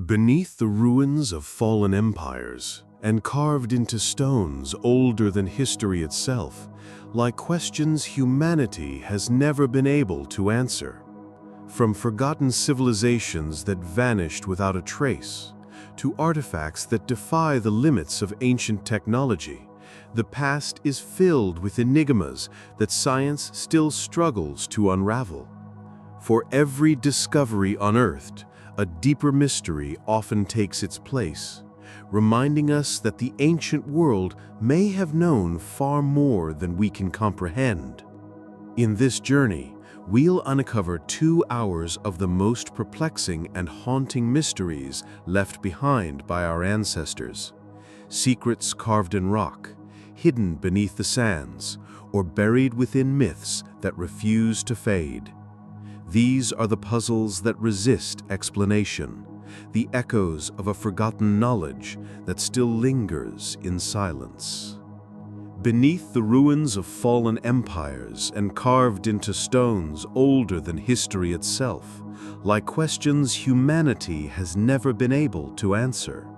Beneath the ruins of fallen empires, and carved into stones older than history itself, lie questions humanity has never been able to answer. From forgotten civilizations that vanished without a trace, to artifacts that defy the limits of ancient technology, the past is filled with enigmas that science still struggles to unravel. For every discovery unearthed, a deeper mystery often takes its place, reminding us that the ancient world may have known far more than we can comprehend. In this journey, we'll uncover 2 hours of the most perplexing and haunting mysteries left behind by our ancestors. Secrets carved in rock, hidden beneath the sands, or buried within myths that refuse to fade. These are the puzzles that resist explanation, the echoes of a forgotten knowledge that still lingers in silence. Beneath the ruins of fallen empires and carved into stones older than history itself, lie questions humanity has never been able to answer.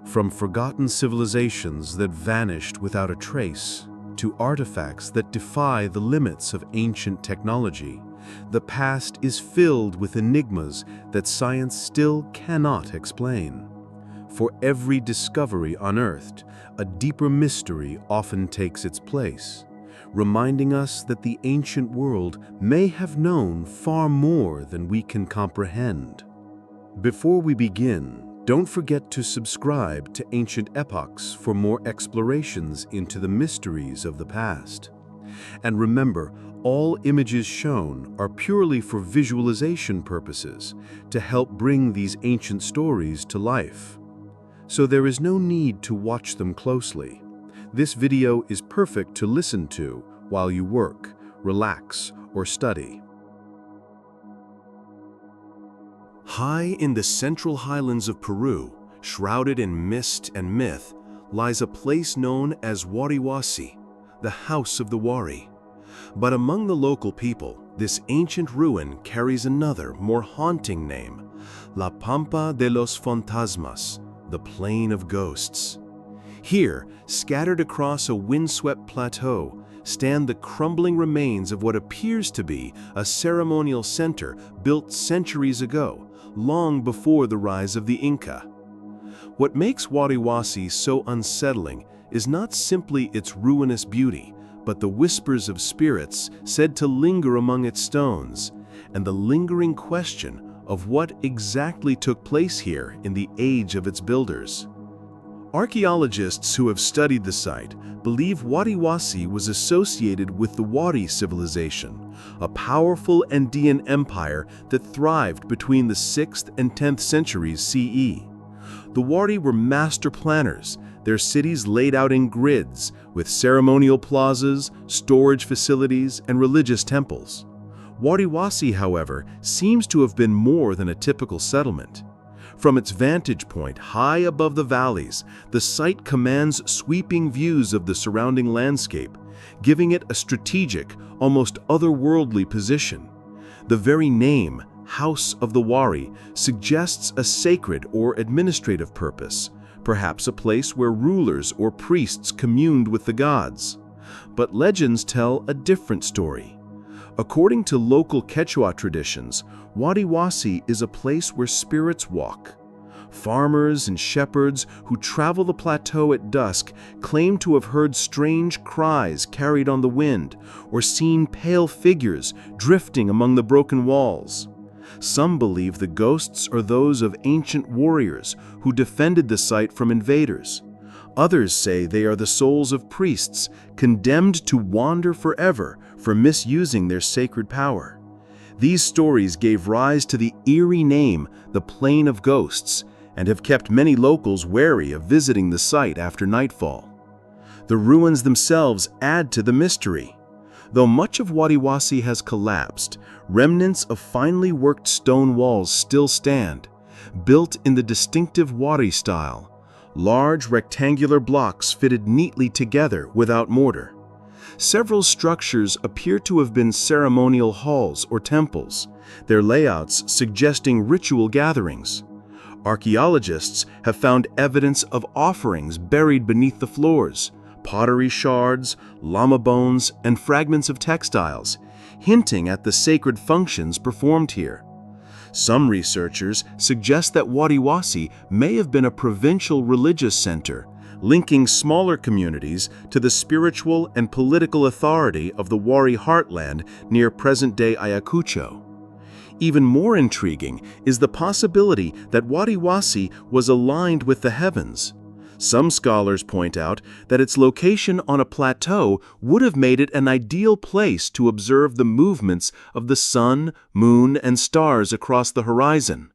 From forgotten civilizations that vanished without a trace, to artifacts that defy the limits of ancient technology, the past is filled with enigmas that science still cannot explain. For every discovery unearthed, a deeper mystery often takes its place, reminding us that the ancient world may have known far more than we can comprehend. Before we begin, don't forget to subscribe to Ancient Epochs for more explorations into the mysteries of the past. And remember, all images shown are purely for visualization purposes to help bring these ancient stories to life. So there is no need to watch them closely. This video is perfect to listen to while you work, relax, or study. High in the central highlands of Peru, shrouded in mist and myth, lies a place known as Wariwasi, the House of the Wari. But among the local people, this ancient ruin carries another, more haunting name, La Pampa de los Fantasmas, the Plain of Ghosts. Here, scattered across a windswept plateau, stand the crumbling remains of what appears to be a ceremonial center built centuries ago, long before the rise of the Inca. What makes Wariwasi so unsettling is not simply its ruinous beauty, but the whispers of spirits said to linger among its stones, and the lingering question of what exactly took place here in the age of its builders. Archaeologists who have studied the site believe Wariwasi was associated with the Wari civilization, a powerful Andean empire that thrived between the 6th and 10th centuries CE. The Wari were master planners, their cities laid out in grids, with ceremonial plazas, storage facilities, and religious temples. Wariwasi, however, seems to have been more than a typical settlement. From its vantage point high above the valleys, the site commands sweeping views of the surrounding landscape, giving it a strategic, almost otherworldly position. The very name, House of the Wari, suggests a sacred or administrative purpose, perhaps a place where rulers or priests communed with the gods. But legends tell a different story. According to local Quechua traditions, Wariwasi is a place where spirits walk. Farmers and shepherds who travel the plateau at dusk claim to have heard strange cries carried on the wind or seen pale figures drifting among the broken walls. Some believe the ghosts are those of ancient warriors who defended the site from invaders. Others say they are the souls of priests condemned to wander forever for misusing their sacred power. These stories gave rise to the eerie name, the Plain of Ghosts, and have kept many locals wary of visiting the site after nightfall. The ruins themselves add to the mystery. Though much of Wariwasi has collapsed, remnants of finely worked stone walls still stand, built in the distinctive Wari style, large rectangular blocks fitted neatly together without mortar. Several structures appear to have been ceremonial halls or temples, their layouts suggesting ritual gatherings. Archaeologists have found evidence of offerings buried beneath the floors, pottery shards, llama bones, and fragments of textiles, hinting at the sacred functions performed here. Some researchers suggest that Wadiwasi may have been a provincial religious center, linking smaller communities to the spiritual and political authority of the Wari heartland near present-day Ayacucho. Even more intriguing is the possibility that Wadiwasi was aligned with the heavens. Some scholars point out that its location on a plateau would have made it an ideal place to observe the movements of the sun, moon, and stars across the horizon.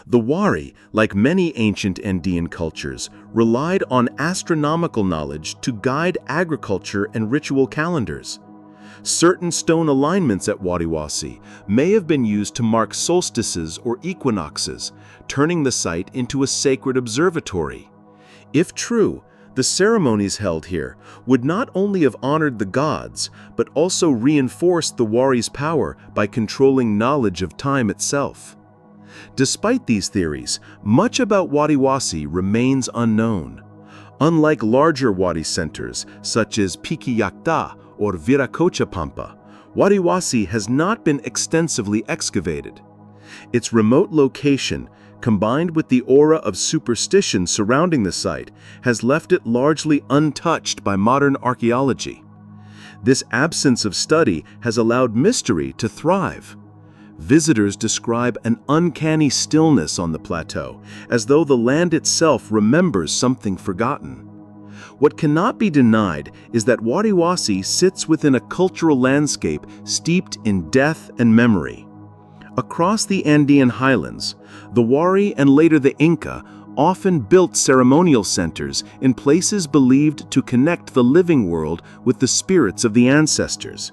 The Wari, like many ancient Andean cultures, relied on astronomical knowledge to guide agriculture and ritual calendars. Certain stone alignments at Wadiwasi may have been used to mark solstices or equinoxes, turning the site into a sacred observatory. If true, the ceremonies held here would not only have honored the gods, but also reinforced the Wari's power by controlling knowledge of time itself. Despite these theories, much about Wadiwasi remains unknown. Unlike larger Wadi centers, such as Piquillacta or Viracocha-Pampa, Wadiwasi has not been extensively excavated. Its remote location, combined with the aura of superstition surrounding the site, has left it largely untouched by modern archaeology. This absence of study has allowed mystery to thrive. Visitors describe an uncanny stillness on the plateau, as though the land itself remembers something forgotten. What cannot be denied is that Wadiwasi sits within a cultural landscape steeped in death and memory. Across the Andean highlands, the Wari and later the Inca often built ceremonial centers in places believed to connect the living world with the spirits of the ancestors.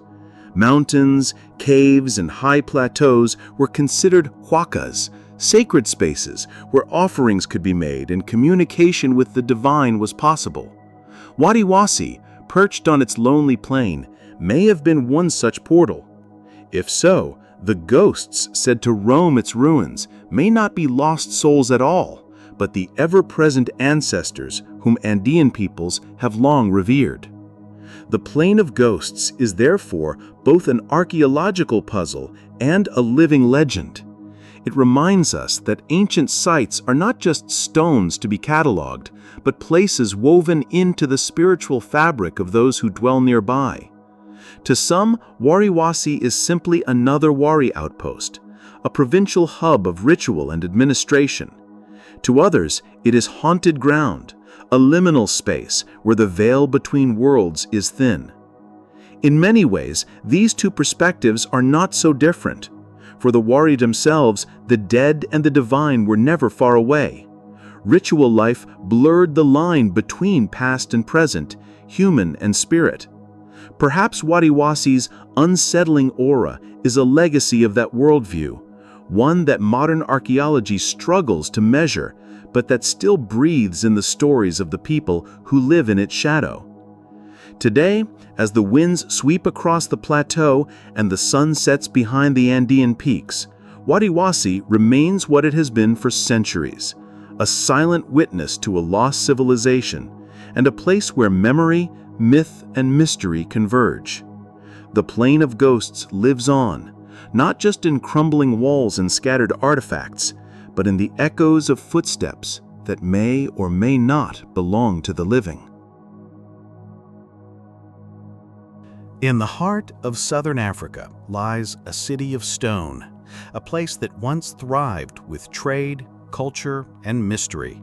Mountains, caves, and high plateaus were considered huacas, sacred spaces where offerings could be made and communication with the divine was possible. Wadiwasi, perched on its lonely plain, may have been one such portal. If so, the ghosts said to roam its ruins may not be lost souls at all, but the ever-present ancestors whom Andean peoples have long revered. The Plain of Ghosts is therefore both an archaeological puzzle and a living legend. It reminds us that ancient sites are not just stones to be catalogued, but places woven into the spiritual fabric of those who dwell nearby. To some, Wadiwasi is simply another Wari outpost, a provincial hub of ritual and administration. To others, it is haunted ground, a liminal space where the veil between worlds is thin. In many ways, these two perspectives are not so different. For the Wari themselves, the dead and the divine were never far away. Ritual life blurred the line between past and present, human and spirit. Perhaps Wadiwasi's unsettling aura is a legacy of that worldview, one that modern archaeology struggles to measure, but that still breathes in the stories of the people who live in its shadow. Today, as the winds sweep across the plateau and the sun sets behind the Andean peaks, Wadiwasi remains what it has been for centuries, a silent witness to a lost civilization, and a place where memory, myth, and mystery converge. The Plain of Ghosts lives on, not just in crumbling walls and scattered artifacts, but in the echoes of footsteps that may or may not belong to the living. In the heart of southern Africa lies a city of stone, a place that once thrived with trade, culture, and mystery.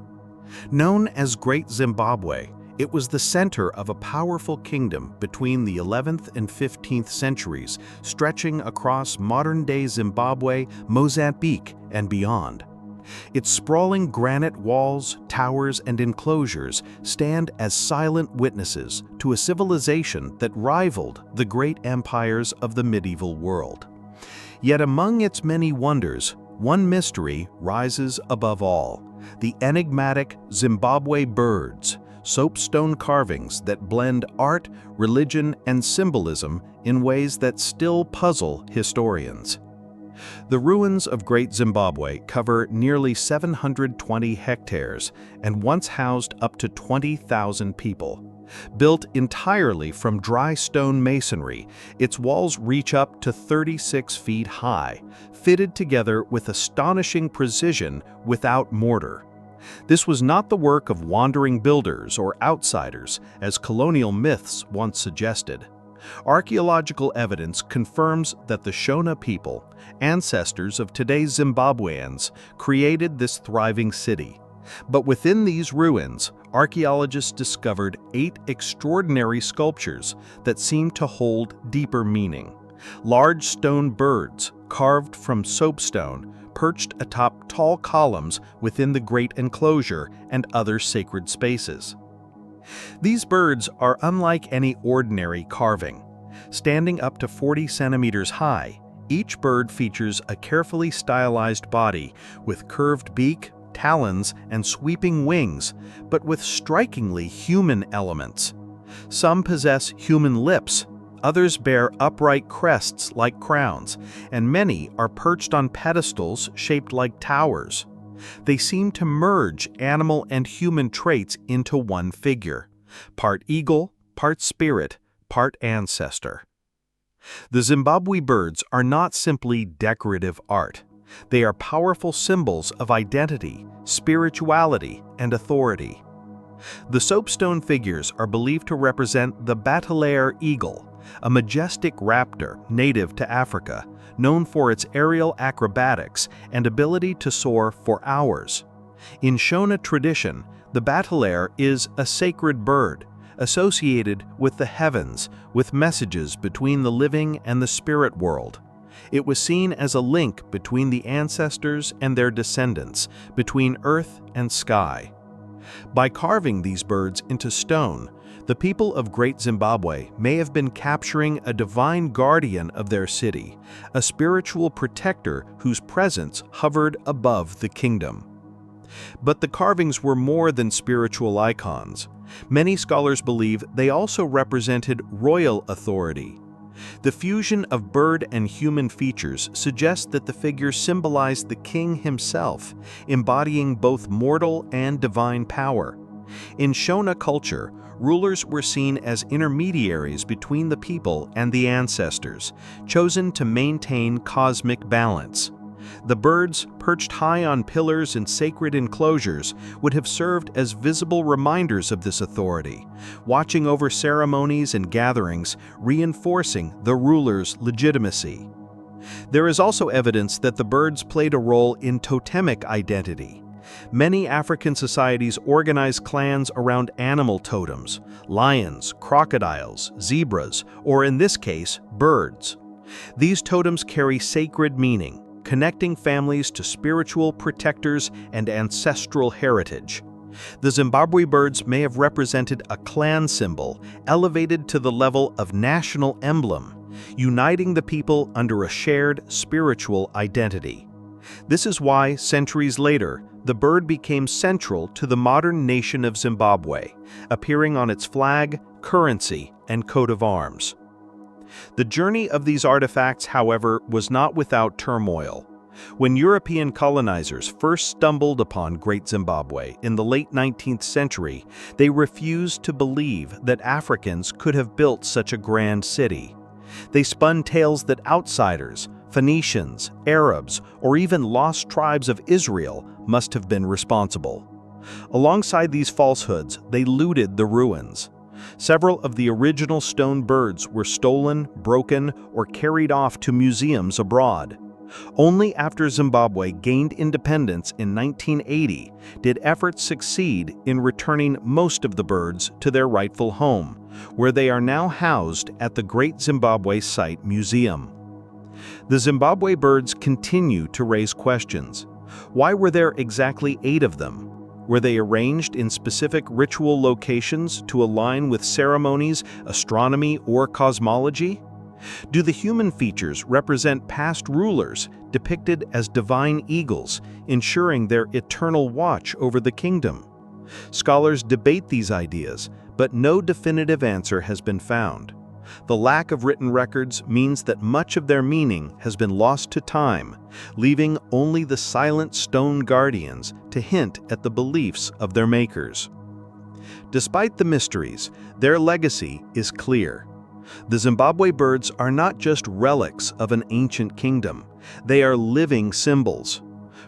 Known as Great Zimbabwe, it was the center of a powerful kingdom between the 11th and 15th centuries, stretching across modern-day Zimbabwe, Mozambique, and beyond. Its sprawling granite walls, towers, and enclosures stand as silent witnesses to a civilization that rivaled the great empires of the medieval world. Yet among its many wonders, one mystery rises above all: the enigmatic Zimbabwe birds, soapstone carvings that blend art, religion, and symbolism in ways that still puzzle historians. The ruins of Great Zimbabwe cover nearly 720 hectares and once housed up to 20,000 people. Built entirely from dry stone masonry, its walls reach up to 36 feet high, fitted together with astonishing precision without mortar. This was not the work of wandering builders or outsiders, as colonial myths once suggested. Archaeological evidence confirms that the Shona people, ancestors of today's Zimbabweans, created this thriving city. But within these ruins, archaeologists discovered 8 extraordinary sculptures that seem to hold deeper meaning. Large stone birds, carved from soapstone, perched atop tall columns within the great enclosure and other sacred spaces. These birds are unlike any ordinary carving. Standing up to 40 centimeters high, each bird features a carefully stylized body with curved beak, talons, and sweeping wings, but with strikingly human elements. Some possess human lips, others bear upright crests like crowns, and many are perched on pedestals shaped like towers. They seem to merge animal and human traits into one figure, part eagle, part spirit, part ancestor. The Zimbabwe birds are not simply decorative art. They are powerful symbols of identity, spirituality, and authority. The soapstone figures are believed to represent the bateleur eagle, a majestic raptor native to Africa, known for its aerial acrobatics and ability to soar for hours. In Shona tradition, the bateleur is a sacred bird, associated with the heavens, with messages between the living and the spirit world. It was seen as a link between the ancestors and their descendants, between earth and sky. By carving these birds into stone, the people of Great Zimbabwe may have been capturing a divine guardian of their city, a spiritual protector whose presence hovered above the kingdom. But the carvings were more than spiritual icons. Many scholars believe they also represented royal authority. The fusion of bird and human features suggests that the figures symbolized the king himself, embodying both mortal and divine power. In Shona culture, rulers were seen as intermediaries between the people and the ancestors, chosen to maintain cosmic balance. The birds, perched high on pillars in sacred enclosures, would have served as visible reminders of this authority, watching over ceremonies and gatherings, reinforcing the ruler's legitimacy. There is also evidence that the birds played a role in totemic identity. Many African societies organize clans around animal totems: lions, crocodiles, zebras, or in this case, birds. These totems carry sacred meaning, connecting families to spiritual protectors and ancestral heritage. The Zimbabwe birds may have represented a clan symbol elevated to the level of national emblem, uniting the people under a shared spiritual identity. This is why, centuries later, the bird became central to the modern nation of Zimbabwe, appearing on its flag, currency, and coat of arms. The journey of these artifacts, however, was not without turmoil. When European colonizers first stumbled upon Great Zimbabwe in the late 19th century, they refused to believe that Africans could have built such a grand city. They spun tales that outsiders, Phoenicians, Arabs, or even lost tribes of Israel must have been responsible. Alongside these falsehoods, they looted the ruins. Several of the original stone birds were stolen, broken, or carried off to museums abroad. Only after Zimbabwe gained independence in 1980 did efforts succeed in returning most of the birds to their rightful home, where they are now housed at the Great Zimbabwe Site Museum. The Zimbabwe birds continue to raise questions. Why were there exactly 8 of them? Were they arranged in specific ritual locations to align with ceremonies, astronomy, or cosmology? Do the human features represent past rulers depicted as divine eagles, ensuring their eternal watch over the kingdom? Scholars debate these ideas, but no definitive answer has been found. The lack of written records means that much of their meaning has been lost to time, leaving only the silent stone guardians to hint at the beliefs of their makers. Despite the mysteries, their legacy is clear. The Zimbabwe birds are not just relics of an ancient kingdom, they are living symbols.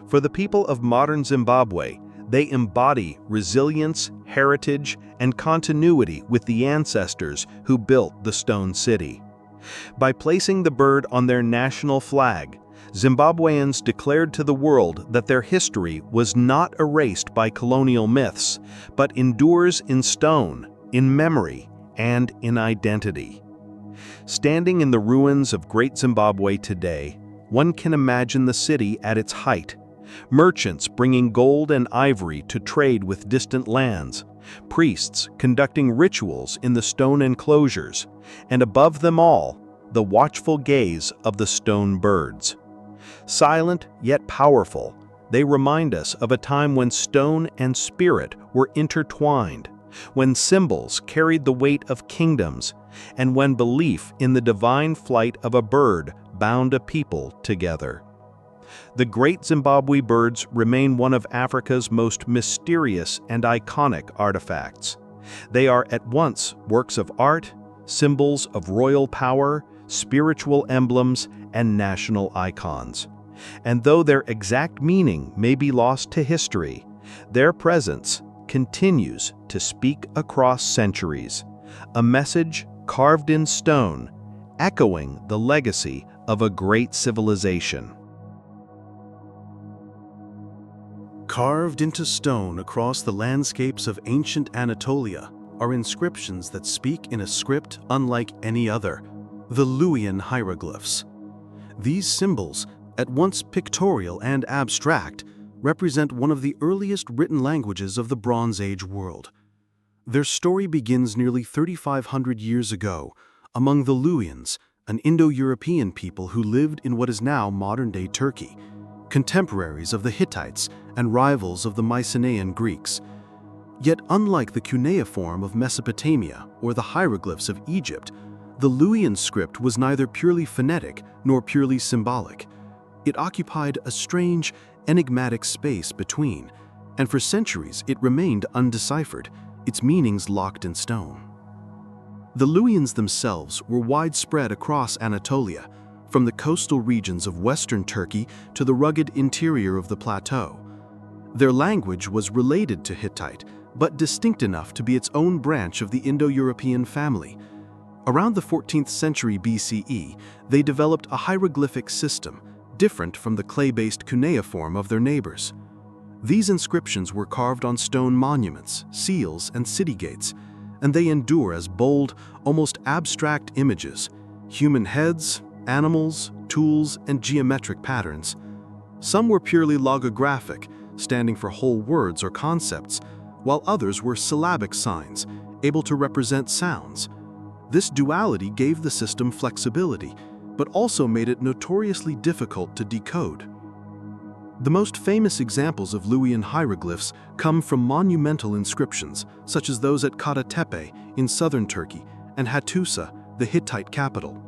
For the people of modern Zimbabwe, they embody resilience, heritage, and continuity with the ancestors who built the stone city. By placing the bird on their national flag, Zimbabweans declared to the world that their history was not erased by colonial myths, but endures in stone, in memory, and in identity. Standing in the ruins of Great Zimbabwe today, one can imagine the city at its height. Merchants bringing gold and ivory to trade with distant lands, priests conducting rituals in the stone enclosures, and above them all, the watchful gaze of the stone birds. Silent yet powerful, they remind us of a time when stone and spirit were intertwined, when symbols carried the weight of kingdoms, and when belief in the divine flight of a bird bound a people together. The great Zimbabwe birds remain one of Africa's most mysterious and iconic artifacts. They are at once works of art, symbols of royal power, spiritual emblems, and national icons. And though their exact meaning may be lost to history, their presence continues to speak across centuries, a message carved in stone, echoing the legacy of a great civilization. Carved into stone across the landscapes of ancient Anatolia are inscriptions that speak in a script unlike any other, the Luwian hieroglyphs. These symbols, at once pictorial and abstract, represent one of the earliest written languages of the Bronze Age world. Their story begins nearly 3,500 years ago among the Luwians, an Indo-European people who lived in what is now modern-day Turkey, contemporaries of the Hittites and rivals of the Mycenaean Greeks. Yet unlike the cuneiform of Mesopotamia or the hieroglyphs of Egypt, the Luwian script was neither purely phonetic nor purely symbolic. It occupied a strange, enigmatic space between, and for centuries it remained undeciphered, its meanings locked in stone. The Luwians themselves were widespread across Anatolia, from the coastal regions of western Turkey to the rugged interior of the plateau. Their language was related to Hittite, but distinct enough to be its own branch of the Indo-European family. Around the 14th century BCE, they developed a hieroglyphic system, different from the clay-based cuneiform of their neighbors. These inscriptions were carved on stone monuments, seals, and city gates, and they endure as bold, almost abstract images, human heads, animals, tools, and geometric patterns. Some were purely logographic, standing for whole words or concepts, while others were syllabic signs, able to represent sounds. This duality gave the system flexibility, but also made it notoriously difficult to decode. The most famous examples of Luwian hieroglyphs come from monumental inscriptions, such as those at Kara Tepe in southern Turkey and Hattusa, the Hittite capital.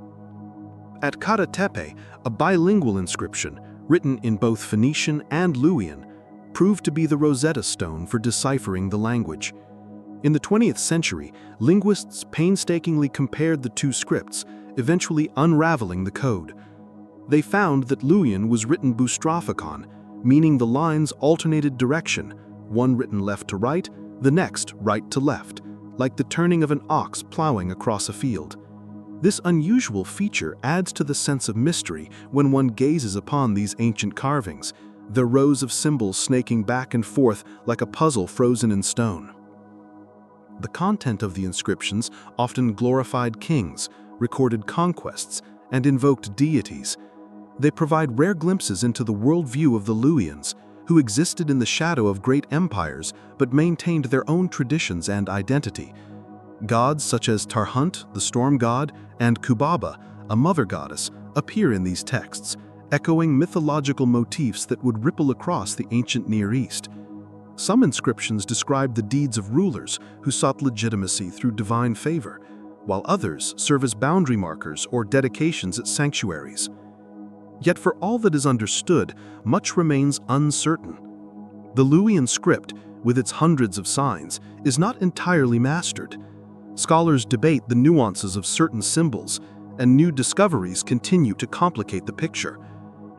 At Kara Tepe, a bilingual inscription, written in both Phoenician and Luwian, proved to be the Rosetta Stone for deciphering the language. In the 20th century, linguists painstakingly compared the two scripts, eventually unraveling the code. They found that Luwian was written boustrophicon, meaning the lines alternated direction, one written left to right, the next right to left, like the turning of an ox plowing across a field. This unusual feature adds to the sense of mystery when one gazes upon these ancient carvings, their rows of symbols snaking back and forth like a puzzle frozen in stone. The content of the inscriptions often glorified kings, recorded conquests, and invoked deities. They provide rare glimpses into the worldview of the Luwians, who existed in the shadow of great empires but maintained their own traditions and identity. Gods such as Tarhunt, the storm god, and Kubaba, a mother goddess, appear in these texts, echoing mythological motifs that would ripple across the ancient Near East. Some inscriptions describe the deeds of rulers who sought legitimacy through divine favor, while others serve as boundary markers or dedications at sanctuaries. Yet for all that is understood, much remains uncertain. The Luwian script, with its hundreds of signs, is not entirely mastered. Scholars debate the nuances of certain symbols, and new discoveries continue to complicate the picture.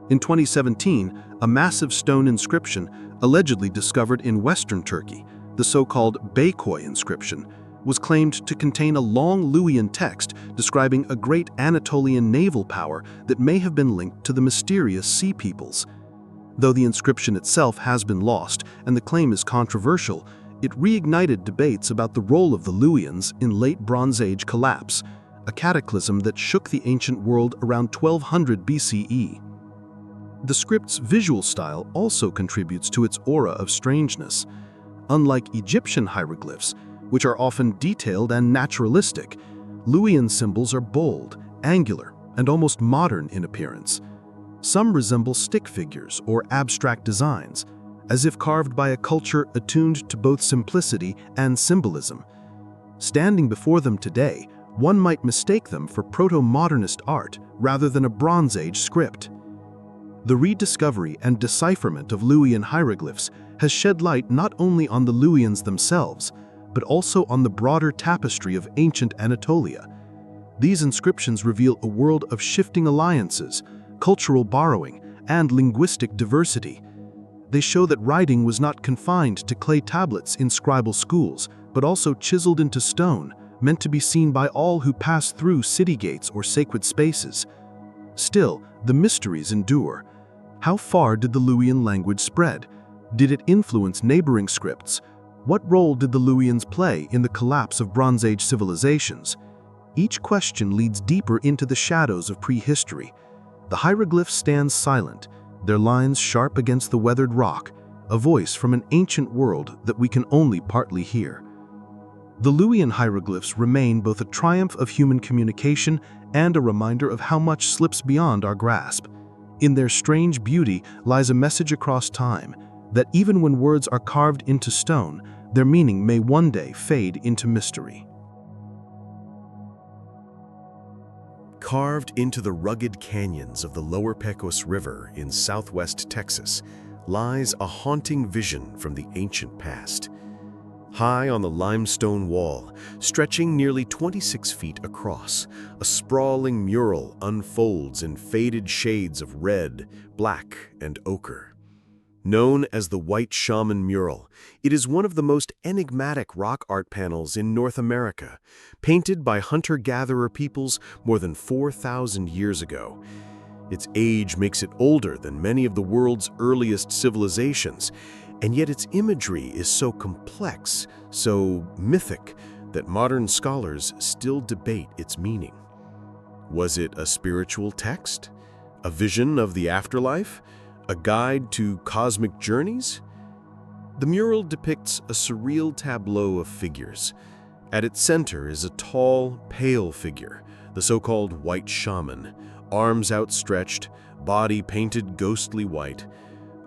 In 2017, a massive stone inscription, allegedly discovered in western Turkey, the so-called Beykoy inscription, was claimed to contain a long Luwian text describing a great Anatolian naval power that may have been linked to the mysterious Sea Peoples. Though the inscription itself has been lost and the claim is controversial, it reignited debates about the role of the Luwians in late Bronze Age collapse, a cataclysm that shook the ancient world around 1200 BCE. The script's visual style also contributes to its aura of strangeness. Unlike Egyptian hieroglyphs, which are often detailed and naturalistic, Luwian symbols are bold, angular, and almost modern in appearance. Some resemble stick figures or abstract designs, as if carved by a culture attuned to both simplicity and symbolism. Standing before them today, one might mistake them for proto-modernist art rather than a Bronze Age script. The rediscovery and decipherment of Luwian hieroglyphs has shed light not only on the Luwians themselves, but also on the broader tapestry of ancient Anatolia. These inscriptions reveal a world of shifting alliances, cultural borrowing, and linguistic diversity. They show that writing was not confined to clay tablets in scribal schools, but also chiseled into stone, meant to be seen by all who pass through city gates or sacred spaces. Still, the mysteries endure. How far did the Luwian language spread? Did it influence neighboring scripts? What role did the Luwians play in the collapse of Bronze Age civilizations? Each question leads deeper into the shadows of prehistory. The hieroglyph stands silent, their lines sharp against the weathered rock, a voice from an ancient world that we can only partly hear. The Luwian hieroglyphs remain both a triumph of human communication and a reminder of how much slips beyond our grasp. In their strange beauty lies a message across time, that even when words are carved into stone, their meaning may one day fade into mystery. Carved into the rugged canyons of the lower Pecos River in southwest Texas lies a haunting vision from the ancient past. High on the limestone wall, stretching nearly 26 feet across, a sprawling mural unfolds in faded shades of red, black, and ochre. Known as the White Shaman mural, it is one of the most enigmatic rock art panels in North America, painted by hunter-gatherer peoples more than 4,000 years ago. Its age makes it older than many of the world's earliest civilizations, and yet its imagery is so complex, so mythic, that modern scholars still debate its meaning. Was it a spiritual text? A vision of the afterlife? A guide to cosmic journeys? The mural depicts a surreal tableau of figures. At its center is a tall, pale figure, the so-called White Shaman, arms outstretched, body painted ghostly white.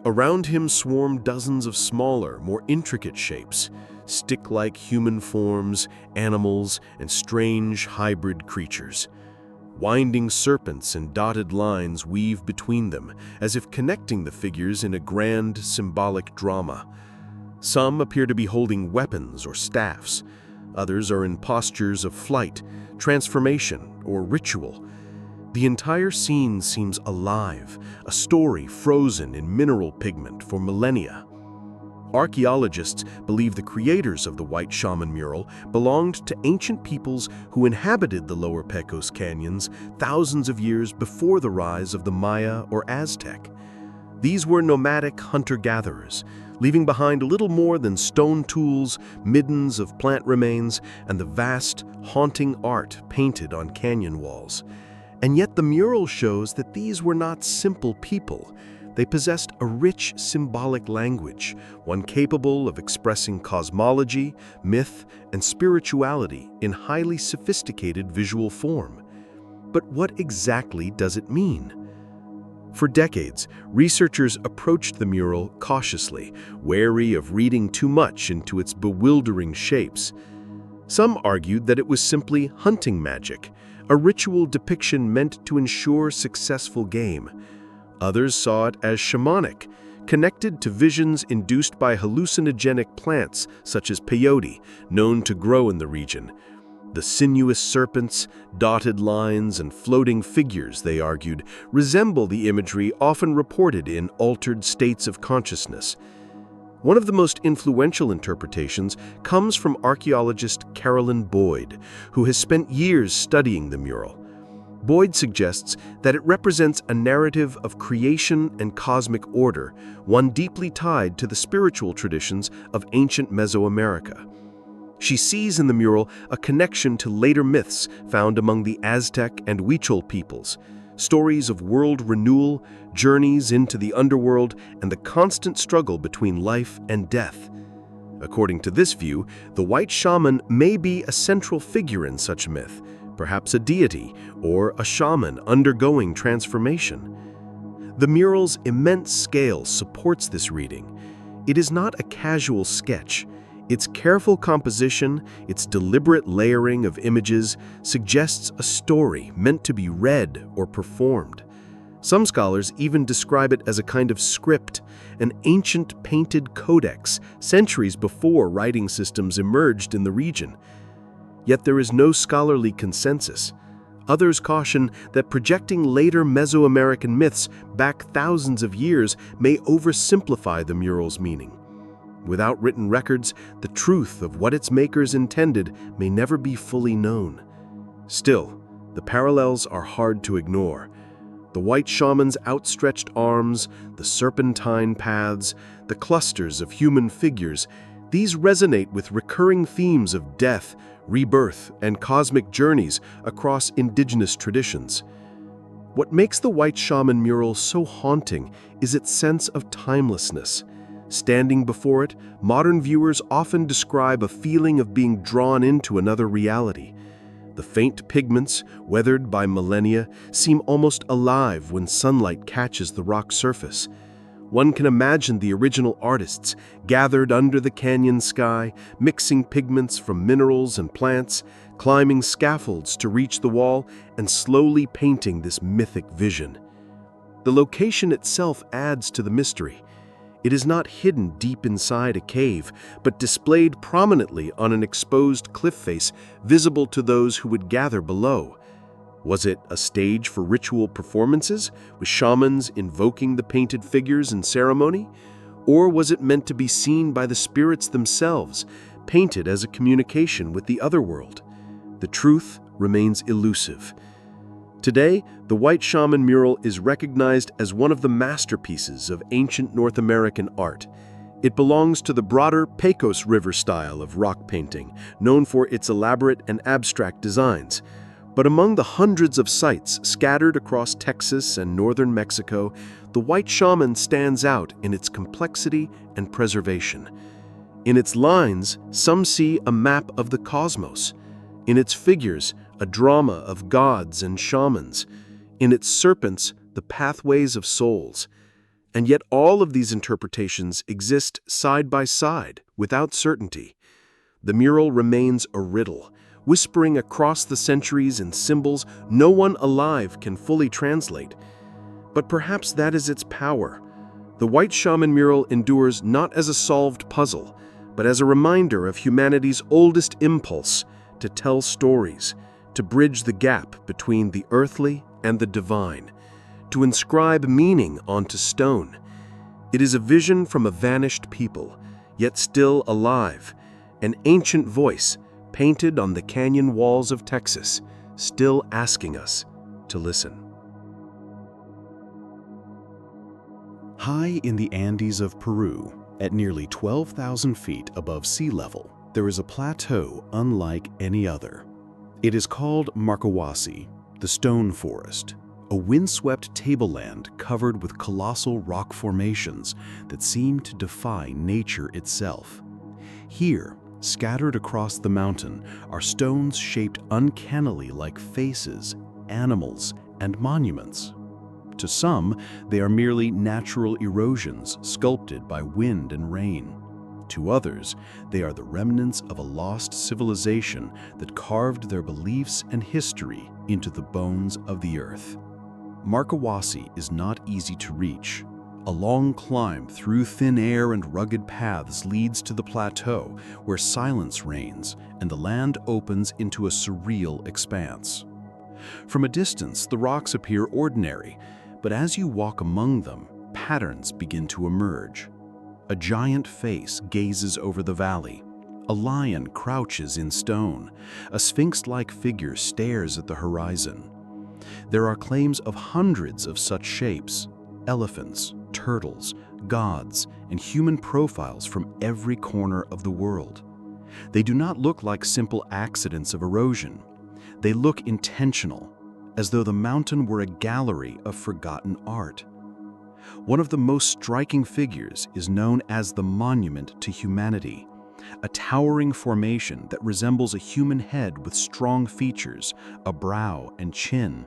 Around him swarm dozens of smaller, more intricate shapes, stick-like human forms, animals, and strange hybrid creatures. Winding serpents and dotted lines weave between them, as if connecting the figures in a grand, symbolic drama. Some appear to be holding weapons or staffs. Others are in postures of flight, transformation, or ritual. The entire scene seems alive, a story frozen in mineral pigment for millennia. Archaeologists believe the creators of the White Shaman mural belonged to ancient peoples who inhabited the lower Pecos canyons thousands of years before the rise of the Maya or Aztec. These were nomadic hunter-gatherers, leaving behind little more than stone tools, middens of plant remains, and the vast, haunting art painted on canyon walls. And yet the mural shows that these were not simple people. They possessed a rich symbolic language, one capable of expressing cosmology, myth, and spirituality in highly sophisticated visual form. But what exactly does it mean? For decades, researchers approached the mural cautiously, wary of reading too much into its bewildering shapes. Some argued that it was simply hunting magic, a ritual depiction meant to ensure successful game. Others saw it as shamanic, connected to visions induced by hallucinogenic plants such as peyote, known to grow in the region. The sinuous serpents, dotted lines, and floating figures, they argued, resemble the imagery often reported in altered states of consciousness. One of the most influential interpretations comes from archaeologist Carolyn Boyd, who has spent years studying the mural. Boyd suggests that it represents a narrative of creation and cosmic order, one deeply tied to the spiritual traditions of ancient Mesoamerica. She sees in the mural a connection to later myths found among the Aztec and Huichol peoples, stories of world renewal, journeys into the underworld, and the constant struggle between life and death. According to this view, the white shaman may be a central figure in such myth, perhaps a deity or a shaman undergoing transformation. The mural's immense scale supports this reading. It is not a casual sketch. Its careful composition, its deliberate layering of images, suggests a story meant to be read or performed. Some scholars even describe it as a kind of script, an ancient painted codex centuries before writing systems emerged in the region. Yet there is no scholarly consensus. Others caution that projecting later Mesoamerican myths back thousands of years may oversimplify the mural's meaning. Without written records, the truth of what its makers intended may never be fully known. Still, the parallels are hard to ignore. The white shaman's outstretched arms, the serpentine paths, the clusters of human figures, these resonate with recurring themes of death, rebirth, and cosmic journeys across indigenous traditions. What makes the white shaman mural so haunting is its sense of timelessness. Standing before it, modern viewers often describe a feeling of being drawn into another reality. The faint pigments, weathered by millennia, seem almost alive when sunlight catches the rock surface. One can imagine the original artists gathered under the canyon sky, mixing pigments from minerals and plants, climbing scaffolds to reach the wall, and slowly painting this mythic vision. The location itself adds to the mystery. It is not hidden deep inside a cave, but displayed prominently on an exposed cliff face, visible to those who would gather below. Was it a stage for ritual performances, with shamans invoking the painted figures in ceremony? Or was it meant to be seen by the spirits themselves, painted as a communication with the otherworld? The truth remains elusive. Today, the White Shaman mural is recognized as one of the masterpieces of ancient North American art. It belongs to the broader Pecos River style of rock painting, known for its elaborate and abstract designs. But among the hundreds of sites scattered across Texas and northern Mexico, the White Shaman stands out in its complexity and preservation. In its lines, some see a map of the cosmos. In its figures, a drama of gods and shamans. In its serpents, the pathways of souls. And yet all of these interpretations exist side by side, without certainty. The mural remains a riddle, whispering across the centuries in symbols no one alive can fully translate. But perhaps that is its power. The White Shaman mural endures not as a solved puzzle, but as a reminder of humanity's oldest impulse to tell stories, to bridge the gap between the earthly and the divine, to inscribe meaning onto stone. It is a vision from a vanished people, yet still alive, an ancient voice painted on the canyon walls of Texas, still asking us to listen. High in the Andes of Peru, at nearly 12,000 feet above sea level, there is a plateau unlike any other. It is called Marcahuasi, the Stone Forest, a windswept tableland covered with colossal rock formations that seem to defy nature itself. Here, scattered across the mountain, are stones shaped uncannily like faces, animals, and monuments. To some, they are merely natural erosions sculpted by wind and rain. To others, they are the remnants of a lost civilization that carved their beliefs and history into the bones of the earth. Markawasi is not easy to reach. A long climb through thin air and rugged paths leads to the plateau, where silence reigns and the land opens into a surreal expanse. From a distance, the rocks appear ordinary, but as you walk among them, patterns begin to emerge. A giant face gazes over the valley. A lion crouches in stone. A sphinx-like figure stares at the horizon. There are claims of hundreds of such shapes: elephants, turtles, gods, and human profiles from every corner of the world. They do not look like simple accidents of erosion. They look intentional, as though the mountain were a gallery of forgotten art. One of the most striking figures is known as the Monument to Humanity, a towering formation that resembles a human head with strong features, a brow and chin.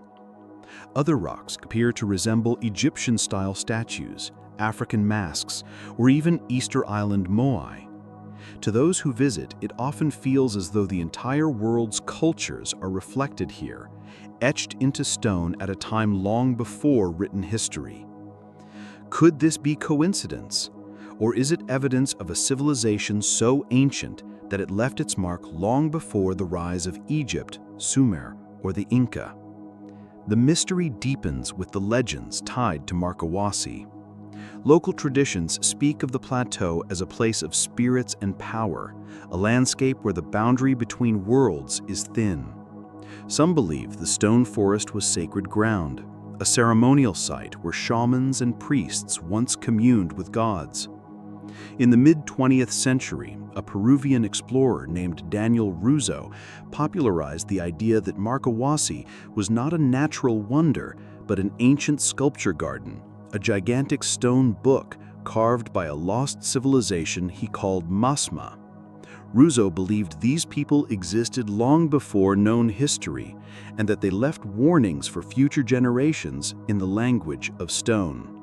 Other rocks appear to resemble Egyptian-style statues, African masks, or even Easter Island moai. To those who visit, it often feels as though the entire world's cultures are reflected here, etched into stone at a time long before written history. Could this be coincidence? Or is it evidence of a civilization so ancient that it left its mark long before the rise of Egypt, Sumer, or the Inca? The mystery deepens with the legends tied to Markawasi. Local traditions speak of the plateau as a place of spirits and power, a landscape where the boundary between worlds is thin. Some believe the stone forest was sacred ground, a ceremonial site where shamans and priests once communed with gods. In the mid-20th century, a Peruvian explorer named Daniel Russo popularized the idea that Markawasi was not a natural wonder, but an ancient sculpture garden, a gigantic stone book carved by a lost civilization he called Masma. Russo believed these people existed long before known history, and that they left warnings for future generations in the language of stone.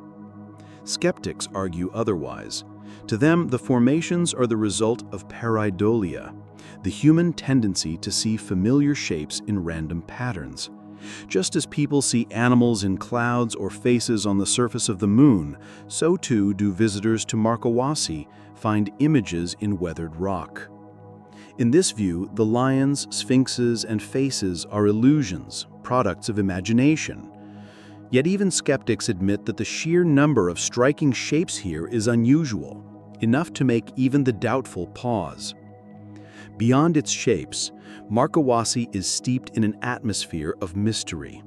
Skeptics argue otherwise. To them, the formations are the result of pareidolia, the human tendency to see familiar shapes in random patterns. Just as people see animals in clouds or faces on the surface of the moon, so too do visitors to Markawasi find images in weathered rock. In this view, the lions, sphinxes, and faces are illusions, products of imagination. Yet even skeptics admit that the sheer number of striking shapes here is unusual, enough to make even the doubtful pause. Beyond its shapes, Markawasi is steeped in an atmosphere of mystery.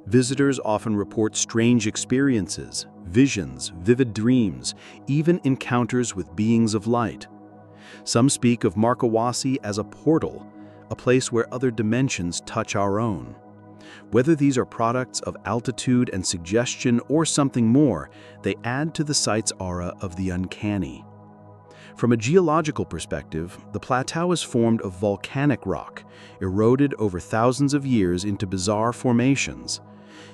Visitors often report strange experiences, visions, vivid dreams, even encounters with beings of light. Some speak of Markawasi as a portal, a place where other dimensions touch our own. Whether these are products of altitude and suggestion or something more, they add to the site's aura of the uncanny. From a geological perspective, the plateau is formed of volcanic rock, eroded over thousands of years into bizarre formations.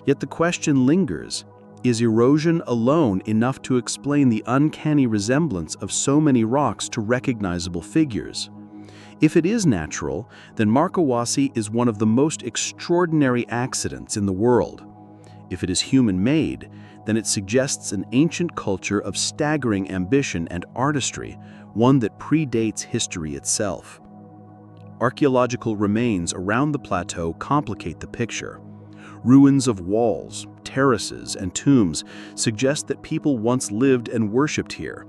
Yet the question lingers: is erosion alone enough to explain the uncanny resemblance of so many rocks to recognizable figures? If it is natural, then Markawasi is one of the most extraordinary accidents in the world. If it is human-made, then it suggests an ancient culture of staggering ambition and artistry, one that predates history itself. Archaeological remains around the plateau complicate the picture. Ruins of walls, terraces, and tombs suggest that people once lived and worshipped here.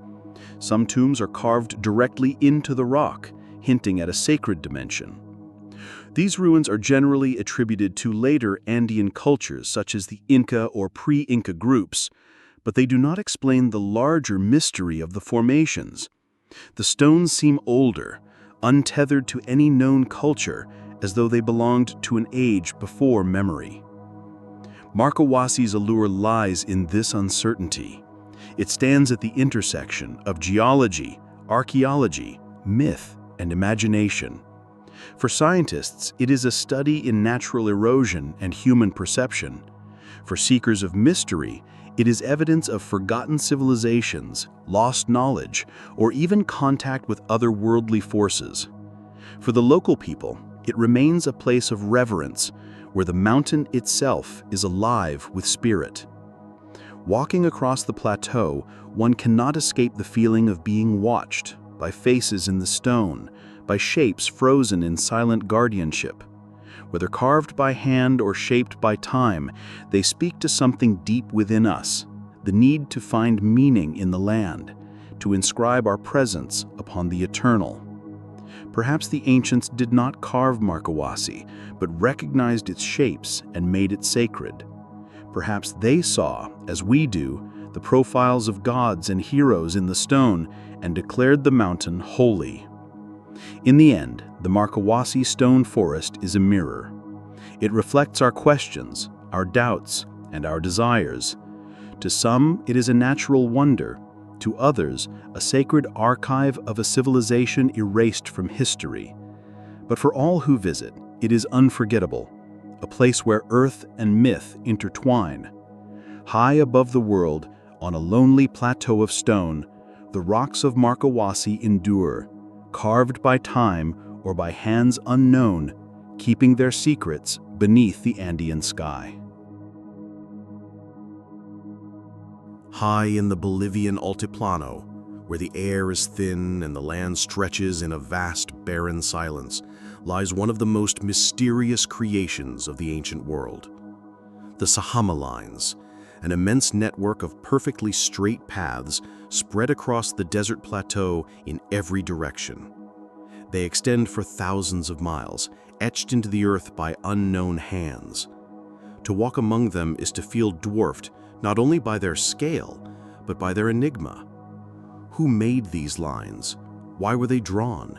Some tombs are carved directly into the rock, hinting at a sacred dimension. These ruins are generally attributed to later Andean cultures such as the Inca or pre-Inca groups, but they do not explain the larger mystery of the formations. The stones seem older, untethered to any known culture, as though they belonged to an age before memory. Markawasi's allure lies in this uncertainty. It stands at the intersection of geology, archaeology, myth, and imagination. For scientists, it is a study in natural erosion and human perception. For seekers of mystery, It is evidence of forgotten civilizations, lost knowledge, or even contact with otherworldly forces. For the local people, it remains a place of reverence, where the mountain itself is alive with spirit. Walking across the plateau, one cannot escape the feeling of being watched by faces in the stone, by shapes frozen in silent guardianship. Whether carved by hand or shaped by time, they speak to something deep within us, the need to find meaning in the land, to inscribe our presence upon the eternal. Perhaps the ancients did not carve Markawasi, but recognized its shapes and made it sacred. Perhaps they saw, as we do, the profiles of gods and heroes in the stone and declared the mountain holy. In the end, the Markawasi stone forest is a mirror. It reflects our questions, our doubts, and our desires. To some, it is a natural wonder. To others, a sacred archive of a civilization erased from history. But for all who visit, it is unforgettable, a place where earth and myth intertwine. High above the world, on a lonely plateau of stone, the rocks of Markawasi endure, carved by time or by hands unknown, keeping their secrets beneath the Andean sky. High in the Bolivian Altiplano, where the air is thin and the land stretches in a vast, barren silence, lies one of the most mysterious creations of the ancient world. The Sahama Lines, an immense network of perfectly straight paths spread across the desert plateau in every direction. They extend for thousands of miles, etched into the earth by unknown hands. To walk among them is to feel dwarfed not only by their scale, but by their enigma. Who made these lines? Why were they drawn?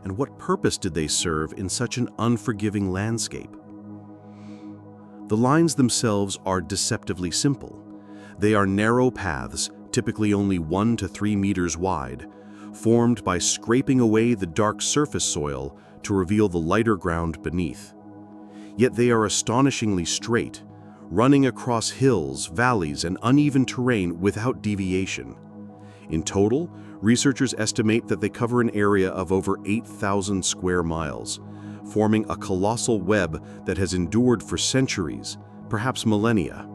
And what purpose did they serve in such an unforgiving landscape? The lines themselves are deceptively simple. They are narrow paths, typically only 1 to 3 meters wide, formed by scraping away the dark surface soil to reveal the lighter ground beneath. Yet they are astonishingly straight, running across hills, valleys, and uneven terrain without deviation. In total, researchers estimate that they cover an area of over 8,000 square miles, forming a colossal web that has endured for centuries, perhaps millennia.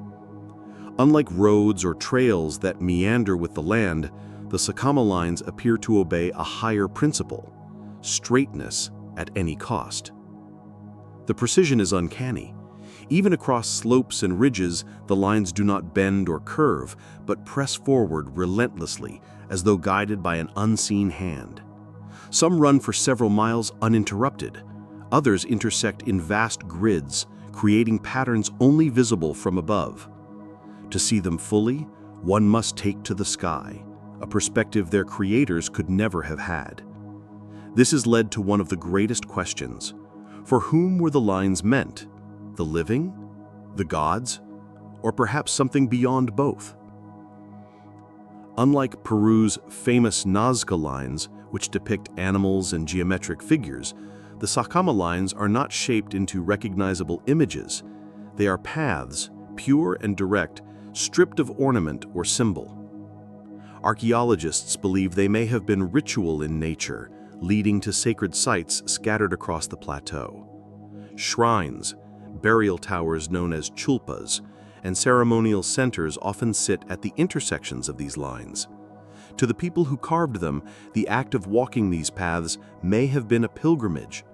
Unlike roads or trails that meander with the land, the Sahama lines appear to obey a higher principle: straightness at any cost. The precision is uncanny. Even across slopes and ridges, the lines do not bend or curve, but press forward relentlessly, as though guided by an unseen hand. Some run for several miles uninterrupted. Others intersect in vast grids, creating patterns only visible from above. To see them fully, one must take to the sky, a perspective their creators could never have had. This has led to one of the greatest questions. For whom were the lines meant? The living? The gods? Or perhaps something beyond both? Unlike Peru's famous Nazca lines, which depict animals and geometric figures, the Sahama lines are not shaped into recognizable images. They are paths, pure and direct, stripped of ornament or symbol. Archaeologists believe they may have been ritual in nature, leading to sacred sites scattered across the plateau. Shrines, burial towers known as chulpas, and ceremonial centers often sit at the intersections of these lines. To the people who carved them, the act of walking these paths may have been a pilgrimage,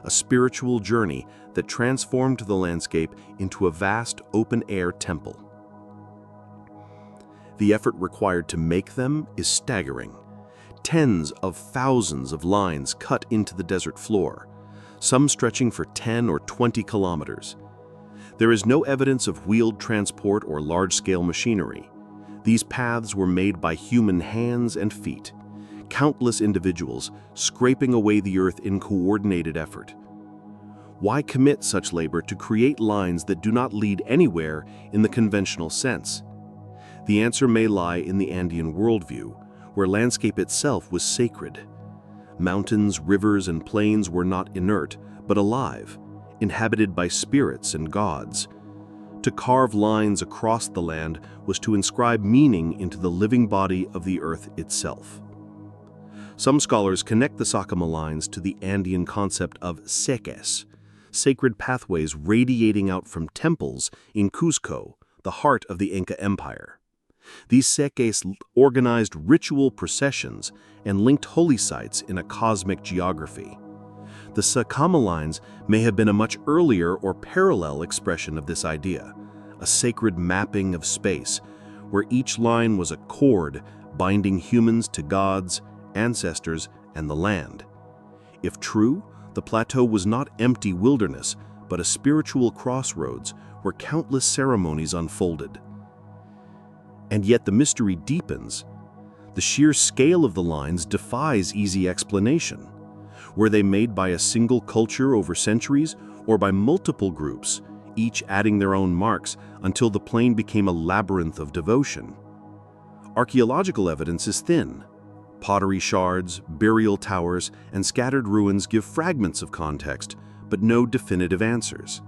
a spiritual journey that transformed the landscape into a vast open-air temple. The effort required to make them is staggering. Tens of thousands of lines cut into the desert floor, some stretching for 10 or 20 kilometers. There is no evidence of wheeled transport or large-scale machinery. These paths were made by human hands and feet, countless individuals scraping away the earth in coordinated effort. Why commit such labor to create lines that do not lead anywhere in the conventional sense? The answer may lie in the Andean worldview, where landscape itself was sacred. Mountains, rivers, and plains were not inert, but alive, inhabited by spirits and gods. To carve lines across the land was to inscribe meaning into the living body of the earth itself. Some scholars connect the Sakama lines to the Andean concept of seques, sacred pathways radiating out from temples in Cuzco, the heart of the Inca Empire. These seques organized ritual processions and linked holy sites in a cosmic geography. The Sakama lines may have been a much earlier or parallel expression of this idea, a sacred mapping of space, where each line was a cord binding humans to gods, ancestors, and the land. If true, the plateau was not empty wilderness, but a spiritual crossroads where countless ceremonies unfolded. And yet the mystery deepens. The sheer scale of the lines defies easy explanation. Were they made by a single culture over centuries, or by multiple groups, each adding their own marks until the plain became a labyrinth of devotion? Archaeological evidence is thin. Pottery shards, burial towers, and scattered ruins give fragments of context, but no definitive answers.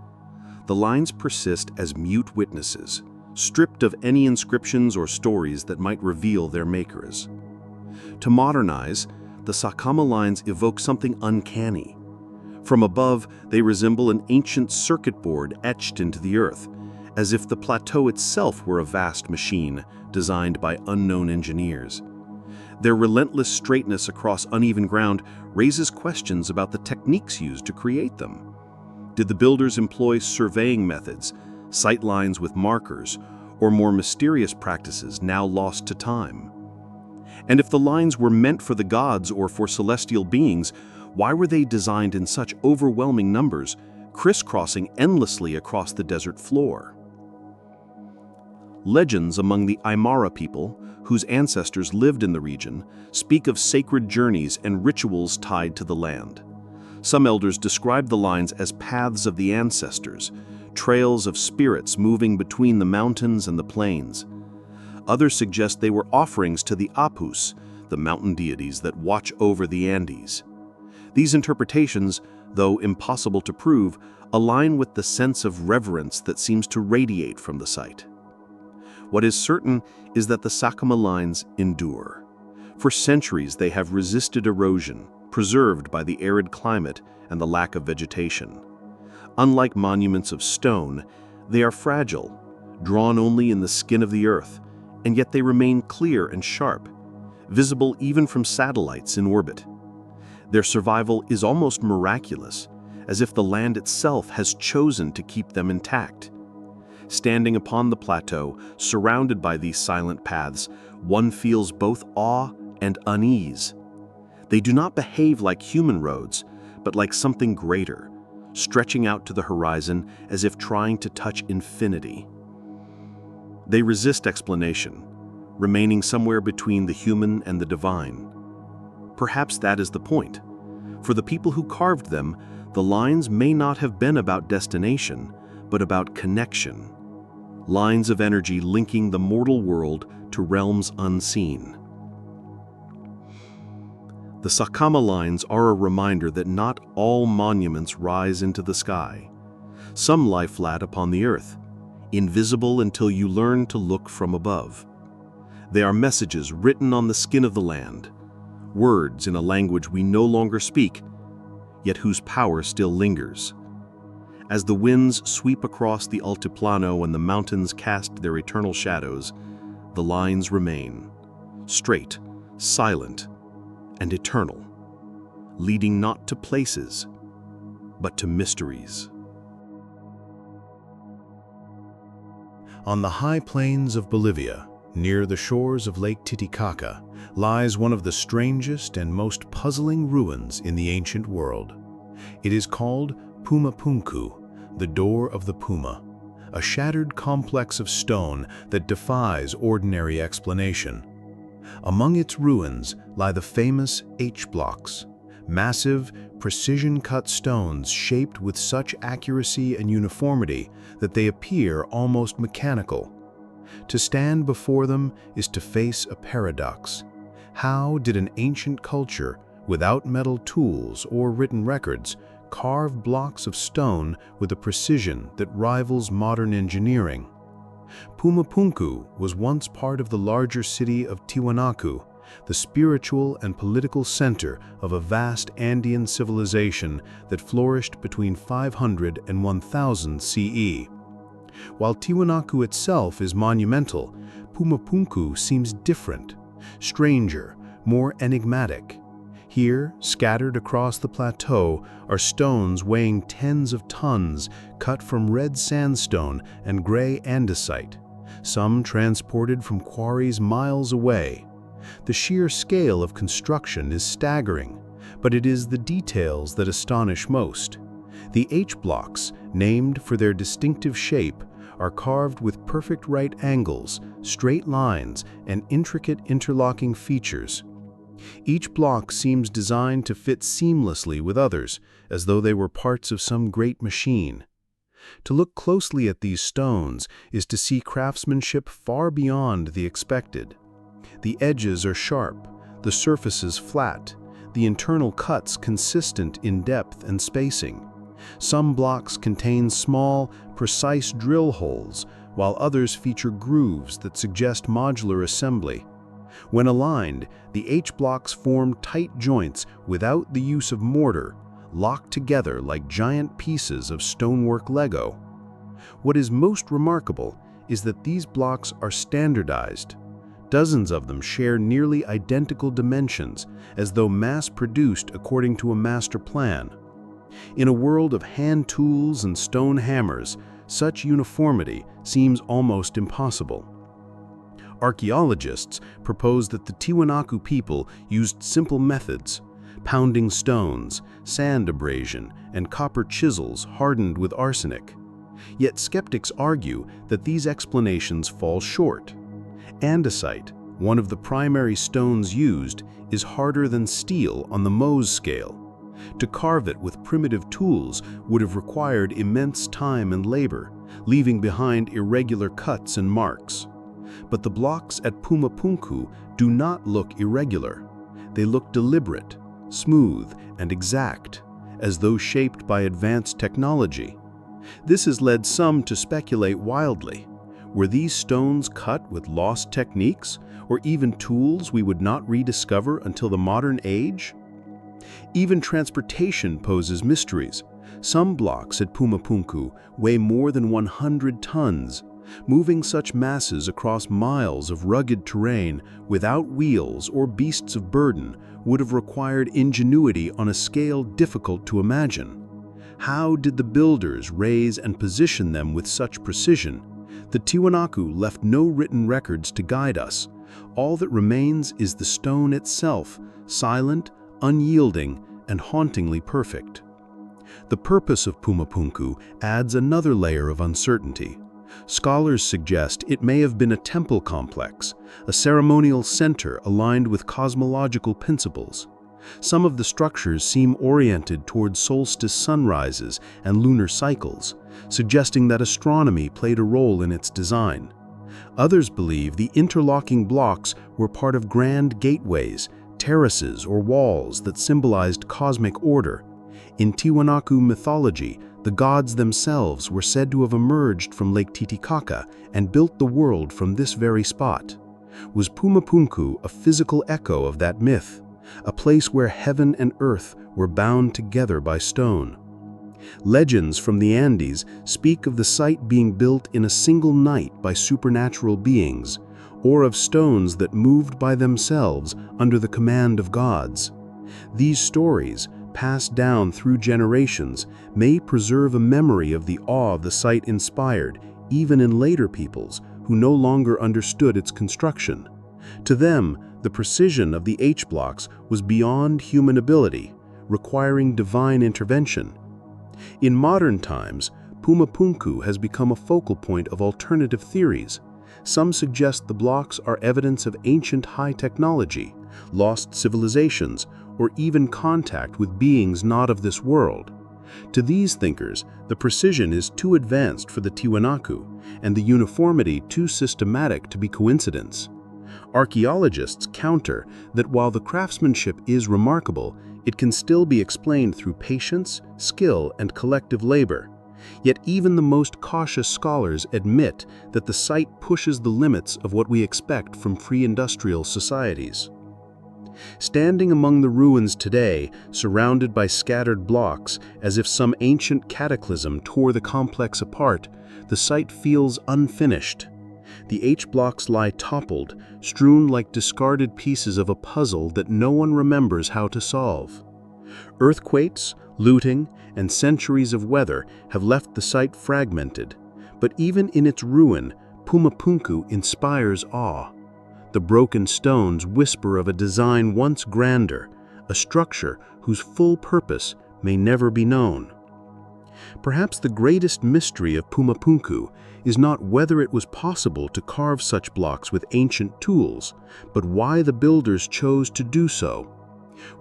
The lines persist as mute witnesses, stripped of any inscriptions or stories that might reveal their makers. To modernize, the Sakama lines evoke something uncanny. From above, they resemble an ancient circuit board etched into the earth, as if the plateau itself were a vast machine designed by unknown engineers. Their relentless straightness across uneven ground raises questions about the techniques used to create them. Did the builders employ surveying methods, sight lines with markers, or more mysterious practices now lost to time? And if the lines were meant for the gods or for celestial beings, why were they designed in such overwhelming numbers, crisscrossing endlessly across the desert floor? Legends among the Aymara people, whose ancestors lived in the region, speak of sacred journeys and rituals tied to the land. Some elders describe the lines as paths of the ancestors, trails of spirits moving between the mountains and the plains. Others suggest they were offerings to the Apus, the mountain deities that watch over the Andes. These interpretations, though impossible to prove, align with the sense of reverence that seems to radiate from the site. What is certain is that the Sakama lines endure. For centuries they have resisted erosion, preserved by the arid climate and the lack of vegetation. Unlike monuments of stone, they are fragile, drawn only in the skin of the earth, and yet they remain clear and sharp, visible even from satellites in orbit. Their survival is almost miraculous, as if the land itself has chosen to keep them intact. Standing upon the plateau, surrounded by these silent paths, one feels both awe and unease. They do not behave like human roads, but like something greater, stretching out to the horizon as if trying to touch infinity. They resist explanation, remaining somewhere between the human and the divine. Perhaps that is the point. For the people who carved them, the lines may not have been about destination, but about connection. Lines of energy linking the mortal world to realms unseen. The Sakama lines are a reminder that not all monuments rise into the sky. Some lie flat upon the earth, invisible until you learn to look from above. They are messages written on the skin of the land, words in a language we no longer speak, yet whose power still lingers. As the winds sweep across the Altiplano and the mountains cast their eternal shadows, the lines remain, straight, silent, and eternal, leading not to places, but to mysteries. On the high plains of Bolivia, near the shores of Lake Titicaca, lies one of the strangest and most puzzling ruins in the ancient world. It is called Pumapunku, the Door of the Puma, a shattered complex of stone that defies ordinary explanation. Among its ruins lie the famous H-blocks, massive, precision-cut stones shaped with such accuracy and uniformity that they appear almost mechanical. To stand before them is to face a paradox. How did an ancient culture, without metal tools or written records, carve blocks of stone with a precision that rivals modern engineering. Pumapunku was once part of the larger city of Tiwanaku, the spiritual and political center of a vast Andean civilization that flourished between 500 and 1000 CE. While Tiwanaku itself is monumental, Pumapunku seems different, stranger, more enigmatic. Here, scattered across the plateau, are stones weighing tens of tons, cut from red sandstone and gray andesite, some transported from quarries miles away. The sheer scale of construction is staggering, but it is the details that astonish most. The H-blocks, named for their distinctive shape, are carved with perfect right angles, straight lines, and intricate interlocking features. Each block seems designed to fit seamlessly with others, as though they were parts of some great machine. To look closely at these stones is to see craftsmanship far beyond the expected. The edges are sharp, the surfaces flat, the internal cuts consistent in depth and spacing. Some blocks contain small, precise drill holes, while others feature grooves that suggest modular assembly. When aligned, the H-blocks form tight joints without the use of mortar, locked together like giant pieces of stonework Lego. What is most remarkable is that these blocks are standardized. Dozens of them share nearly identical dimensions, as though mass-produced according to a master plan. In a world of hand tools and stone hammers, such uniformity seems almost impossible. Archaeologists propose that the Tiwanaku people used simple methods, pounding stones, sand abrasion, and copper chisels hardened with arsenic. Yet skeptics argue that these explanations fall short. Andesite, one of the primary stones used, is harder than steel on the Mohs scale. To carve it with primitive tools would have required immense time and labor, leaving behind irregular cuts and marks. But the blocks at Pumapunku do not look irregular. They look deliberate, smooth, and exact, as though shaped by advanced technology. This has led some to speculate wildly. Were these stones cut with lost techniques, or even tools we would not rediscover until the modern age? Even transportation poses mysteries. Some blocks at Pumapunku weigh more than 100 tons. Moving such masses across miles of rugged terrain without wheels or beasts of burden would have required ingenuity on a scale difficult to imagine. How did the builders raise and position them with such precision? The Tiwanaku left no written records to guide us. All that remains is the stone itself, silent, unyielding, and hauntingly perfect. The purpose of Pumapunku adds another layer of uncertainty. Scholars suggest it may have been a temple complex, a ceremonial center aligned with cosmological principles. Some of the structures seem oriented toward solstice sunrises and lunar cycles, suggesting that astronomy played a role in its design. Others believe the interlocking blocks were part of grand gateways, terraces, or walls that symbolized cosmic order. In Tiwanaku mythology, the gods themselves were said to have emerged from Lake Titicaca and built the world from this very spot. Was Pumapunku a physical echo of that myth, a place where heaven and earth were bound together by stone? Legends from the Andes speak of the site being built in a single night by supernatural beings, or of stones that moved by themselves under the command of gods. These stories, passed down through generations, may preserve a memory of the awe the site inspired, even in later peoples who no longer understood its construction. To them, the precision of the H-blocks was beyond human ability, requiring divine intervention. In modern times, Pumapunku has become a focal point of alternative theories. Some suggest the blocks are evidence of ancient high technology, lost civilizations, or even contact with beings not of this world. To these thinkers, the precision is too advanced for the Tiwanaku, and the uniformity too systematic to be coincidence. Archaeologists counter that while the craftsmanship is remarkable, It can still be explained through patience, skill, and collective labor. Yet even the most cautious scholars admit that the site pushes the limits of what we expect from pre-industrial societies. Standing among the ruins today, surrounded by scattered blocks, as if some ancient cataclysm tore the complex apart, the site feels unfinished. The H-blocks lie toppled, strewn like discarded pieces of a puzzle that no one remembers how to solve. Earthquakes, looting, and centuries of weather have left the site fragmented, but even in its ruin, Pumapunku inspires awe. The broken stones whisper of a design once grander, a structure whose full purpose may never be known. Perhaps the greatest mystery of Pumapunku is not whether it was possible to carve such blocks with ancient tools, but why the builders chose to do so.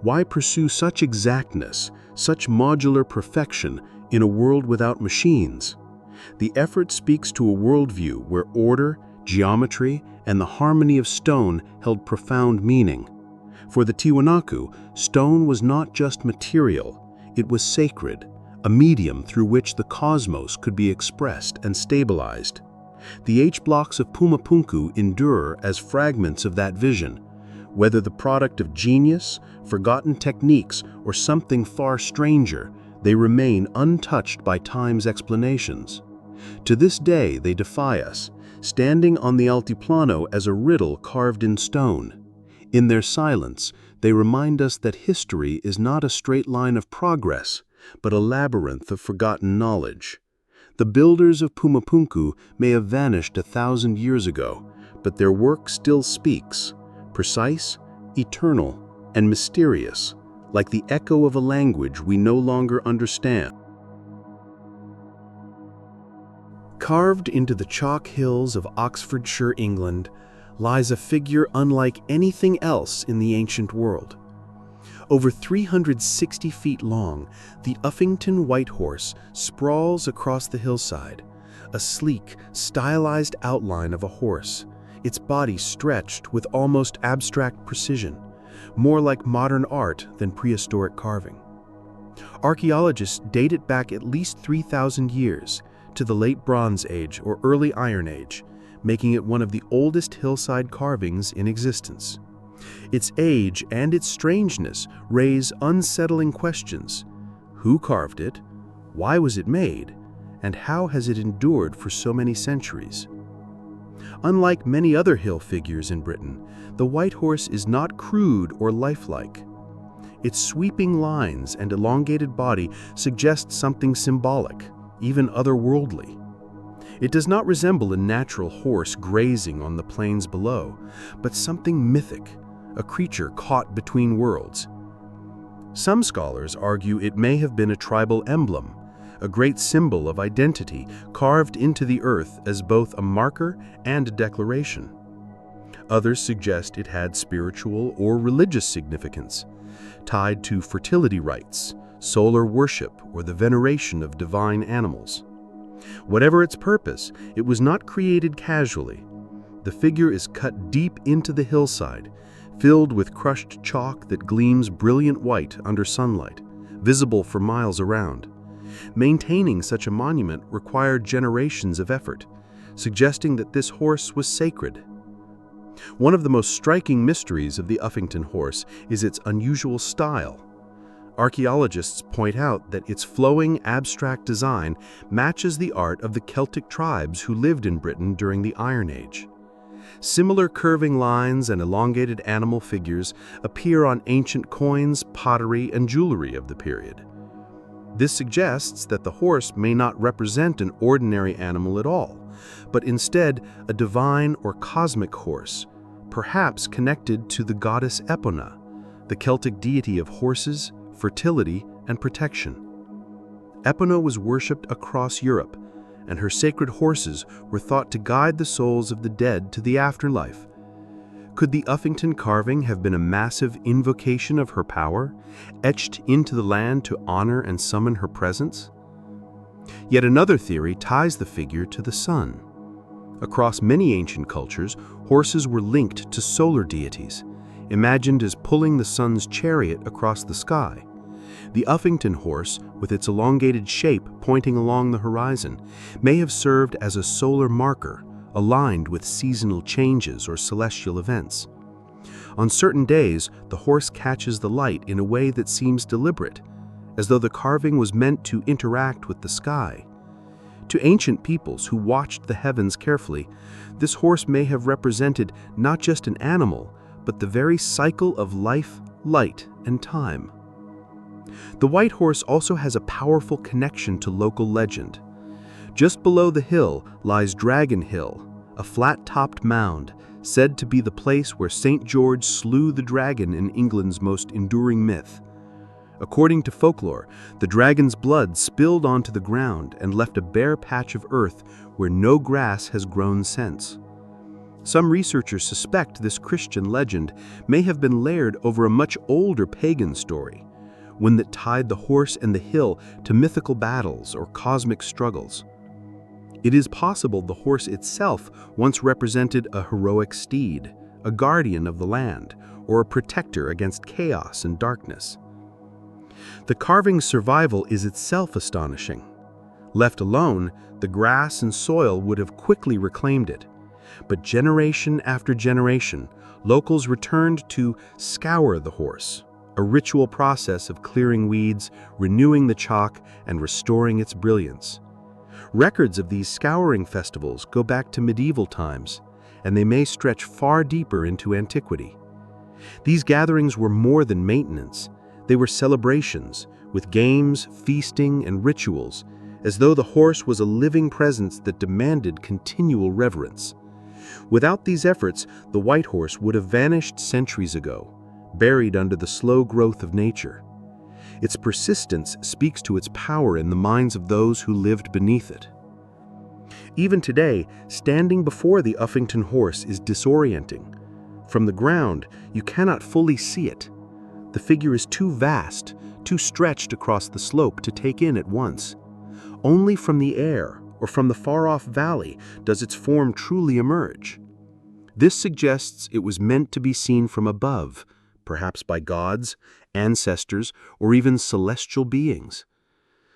Why pursue such exactness, such modular perfection in a world without machines? The effort speaks to a worldview where order, geometry, and the harmony of stone held profound meaning. For the Tiwanaku, stone was not just material, it was sacred, a medium through which the cosmos could be expressed and stabilized. The H-blocks of Pumapunku endure as fragments of that vision, whether the product of genius, forgotten techniques, or something far stranger, they remain untouched by time's explanations. To this day, they defy us, standing on the Altiplano as a riddle carved in stone. In their silence, they remind us that history is not a straight line of progress, but a labyrinth of forgotten knowledge. The builders of Pumapunku may have vanished 1,000 years ago, but their work still speaks, precise, eternal, and mysterious, like the echo of a language we no longer understand. Carved into the chalk hills of Oxfordshire, England, lies a figure unlike anything else in the ancient world. Over 360 feet long, the Uffington White Horse sprawls across the hillside, a sleek, stylized outline of a horse, its body stretched with almost abstract precision, more like modern art than prehistoric carving. Archaeologists date it back at least 3,000 years, to the late Bronze Age or early Iron Age, making it one of the oldest hillside carvings in existence. Its age and its strangeness raise unsettling questions. Who carved it? Why was it made? And how has it endured for so many centuries? Unlike many other hill figures in Britain, the White Horse is not crude or lifelike. Its sweeping lines and elongated body suggest something symbolic, even otherworldly. It does not resemble a natural horse grazing on the plains below, but something mythic, a creature caught between worlds. Some scholars argue it may have been a tribal emblem, a great symbol of identity carved into the earth as both a marker and a declaration. Others suggest it had spiritual or religious significance, tied to fertility rites, solar worship, or the veneration of divine animals. Whatever its purpose, it was not created casually. The figure is cut deep into the hillside, filled with crushed chalk that gleams brilliant white under sunlight, visible for miles around. Maintaining such a monument required generations of effort, suggesting that this horse was sacred. One of the most striking mysteries of the Uffington horse is its unusual style. Archaeologists point out that its flowing, abstract design matches the art of the Celtic tribes who lived in Britain during the Iron Age. Similar curving lines and elongated animal figures appear on ancient coins, pottery, and jewelry of the period. This suggests that the horse may not represent an ordinary animal at all, but instead a divine or cosmic horse, perhaps connected to the goddess Epona, the Celtic deity of horses, fertility, and protection. Epona was worshipped across Europe, and her sacred horses were thought to guide the souls of the dead to the afterlife. Could the Uffington carving have been a massive invocation of her power, etched into the land to honor and summon her presence? Yet another theory ties the figure to the sun. Across many ancient cultures, horses were linked to solar deities, imagined as pulling the sun's chariot across the sky. The Uffington horse, with its elongated shape pointing along the horizon, may have served as a solar marker, aligned with seasonal changes or celestial events. On certain days, the horse catches the light in a way that seems deliberate, as though the carving was meant to interact with the sky. To ancient peoples who watched the heavens carefully, this horse may have represented not just an animal, but the very cycle of life, light, and time. The white horse also has a powerful connection to local legend. Just below the hill lies Dragon Hill, a flat-topped mound, said to be the place where St. George slew the dragon in England's most enduring myth. According to folklore, the dragon's blood spilled onto the ground and left a bare patch of earth where no grass has grown since. Some researchers suspect this Christian legend may have been layered over a much older pagan story, one that tied the horse and the hill to mythical battles or cosmic struggles. It is possible the horse itself once represented a heroic steed, a guardian of the land, or a protector against chaos and darkness. The carving's survival is itself astonishing. Left alone, the grass and soil would have quickly reclaimed it. But generation after generation, locals returned to scour the horse, a ritual process of clearing weeds, renewing the chalk, and restoring its brilliance. Records of these scouring festivals go back to medieval times, and they may stretch far deeper into antiquity. These gatherings were more than maintenance. They were celebrations, with games, feasting, and rituals, as though the horse was a living presence that demanded continual reverence. Without these efforts, the white horse would have vanished centuries ago, buried under the slow growth of nature. Its persistence speaks to its power in the minds of those who lived beneath it. Even today, standing before the Uffington horse is disorienting. From the ground, you cannot fully see it. The figure is too vast, too stretched across the slope to take in at once. Only from the air or from the far-off valley does its form truly emerge. This suggests it was meant to be seen from above, perhaps by gods, ancestors, or even celestial beings.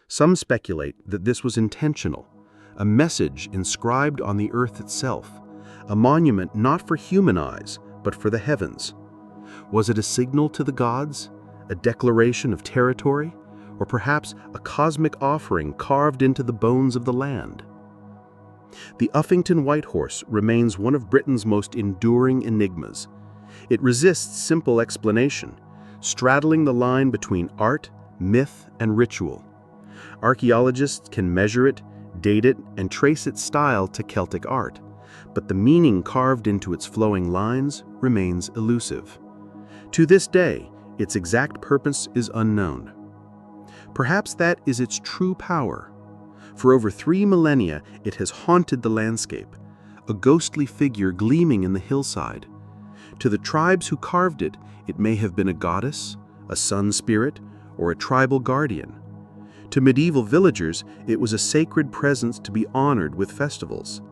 Some speculate that this was intentional, a message inscribed on the earth itself, a monument not for human eyes, but for the heavens. Was it a signal to the gods, a declaration of territory, or perhaps a cosmic offering carved into the bones of the land? The Uffington White Horse remains one of Britain's most enduring enigmas. It resists simple explanation, straddling the line between art, myth, and ritual. Archaeologists can measure it, date it, and trace its style to Celtic art, but the meaning carved into its flowing lines remains elusive. To this day, its exact purpose is unknown. Perhaps that is its true power. For over 3 millennia, it has haunted the landscape, a ghostly figure gleaming in the hillside. To the tribes who carved it, it may have been a goddess, a sun spirit, or a tribal guardian. To medieval villagers, it was a sacred presence to be honored with festivals.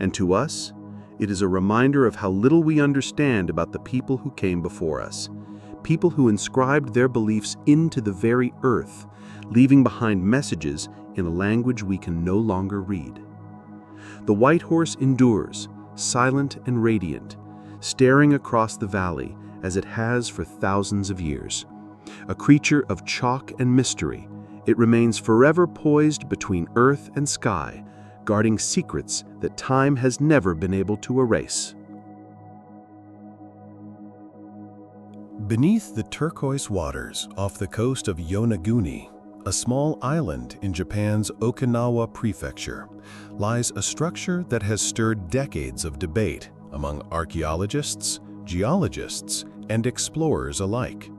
And to us, it is a reminder of how little we understand about the people who came before us, people who inscribed their beliefs into the very earth, leaving behind messages in a language we can no longer read. The white horse endures, silent and radiant, staring across the valley as it has for thousands of years. A creature of chalk and mystery, it remains forever poised between earth and sky, guarding secrets that time has never been able to erase. Beneath the turquoise waters off the coast of Yonaguni, a small island in Japan's Okinawa Prefecture, lies a structure that has stirred decades of debate among archaeologists, geologists, and explorers alike.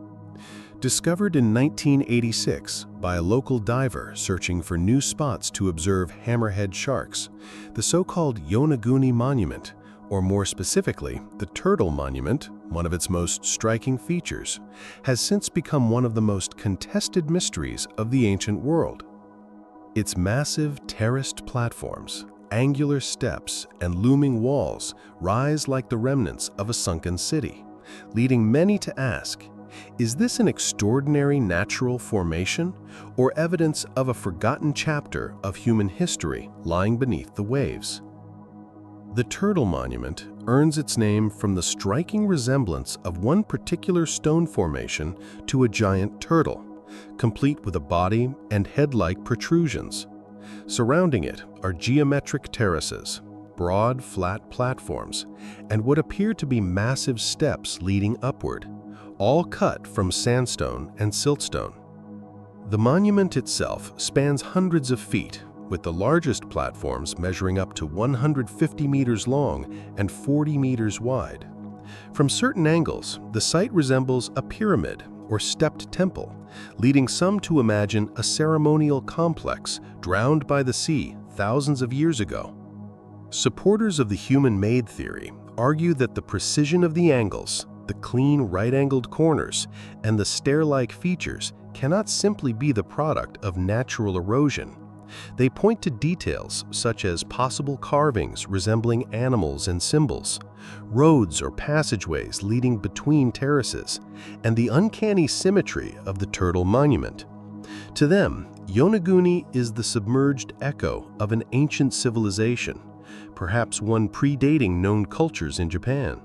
Discovered in 1986 by a local diver searching for new spots to observe hammerhead sharks, the so-called Yonaguni Monument, or more specifically, the Turtle Monument, one of its most striking features, has since become one of the most contested mysteries of the ancient world. Its massive terraced platforms, angular steps, and looming walls rise like the remnants of a sunken city, leading many to ask, is this an extraordinary natural formation or evidence of a forgotten chapter of human history lying beneath the waves? The Turtle Monument earns its name from the striking resemblance of one particular stone formation to a giant turtle, complete with a body and head-like protrusions. Surrounding it are geometric terraces, broad, flat platforms, and what appear to be massive steps leading upward, all cut from sandstone and siltstone. The monument itself spans hundreds of feet, with the largest platforms measuring up to 150 meters long and 40 meters wide. From certain angles, the site resembles a pyramid or stepped temple, leading some to imagine a ceremonial complex drowned by the sea thousands of years ago. Supporters of the human-made theory argue that the precision of the angles, the clean right-angled corners, and the stair-like features cannot simply be the product of natural erosion. They point to details such as possible carvings resembling animals and symbols, roads or passageways leading between terraces, and the uncanny symmetry of the Turtle Monument. To them, Yonaguni is the submerged echo of an ancient civilization, perhaps one predating known cultures in Japan.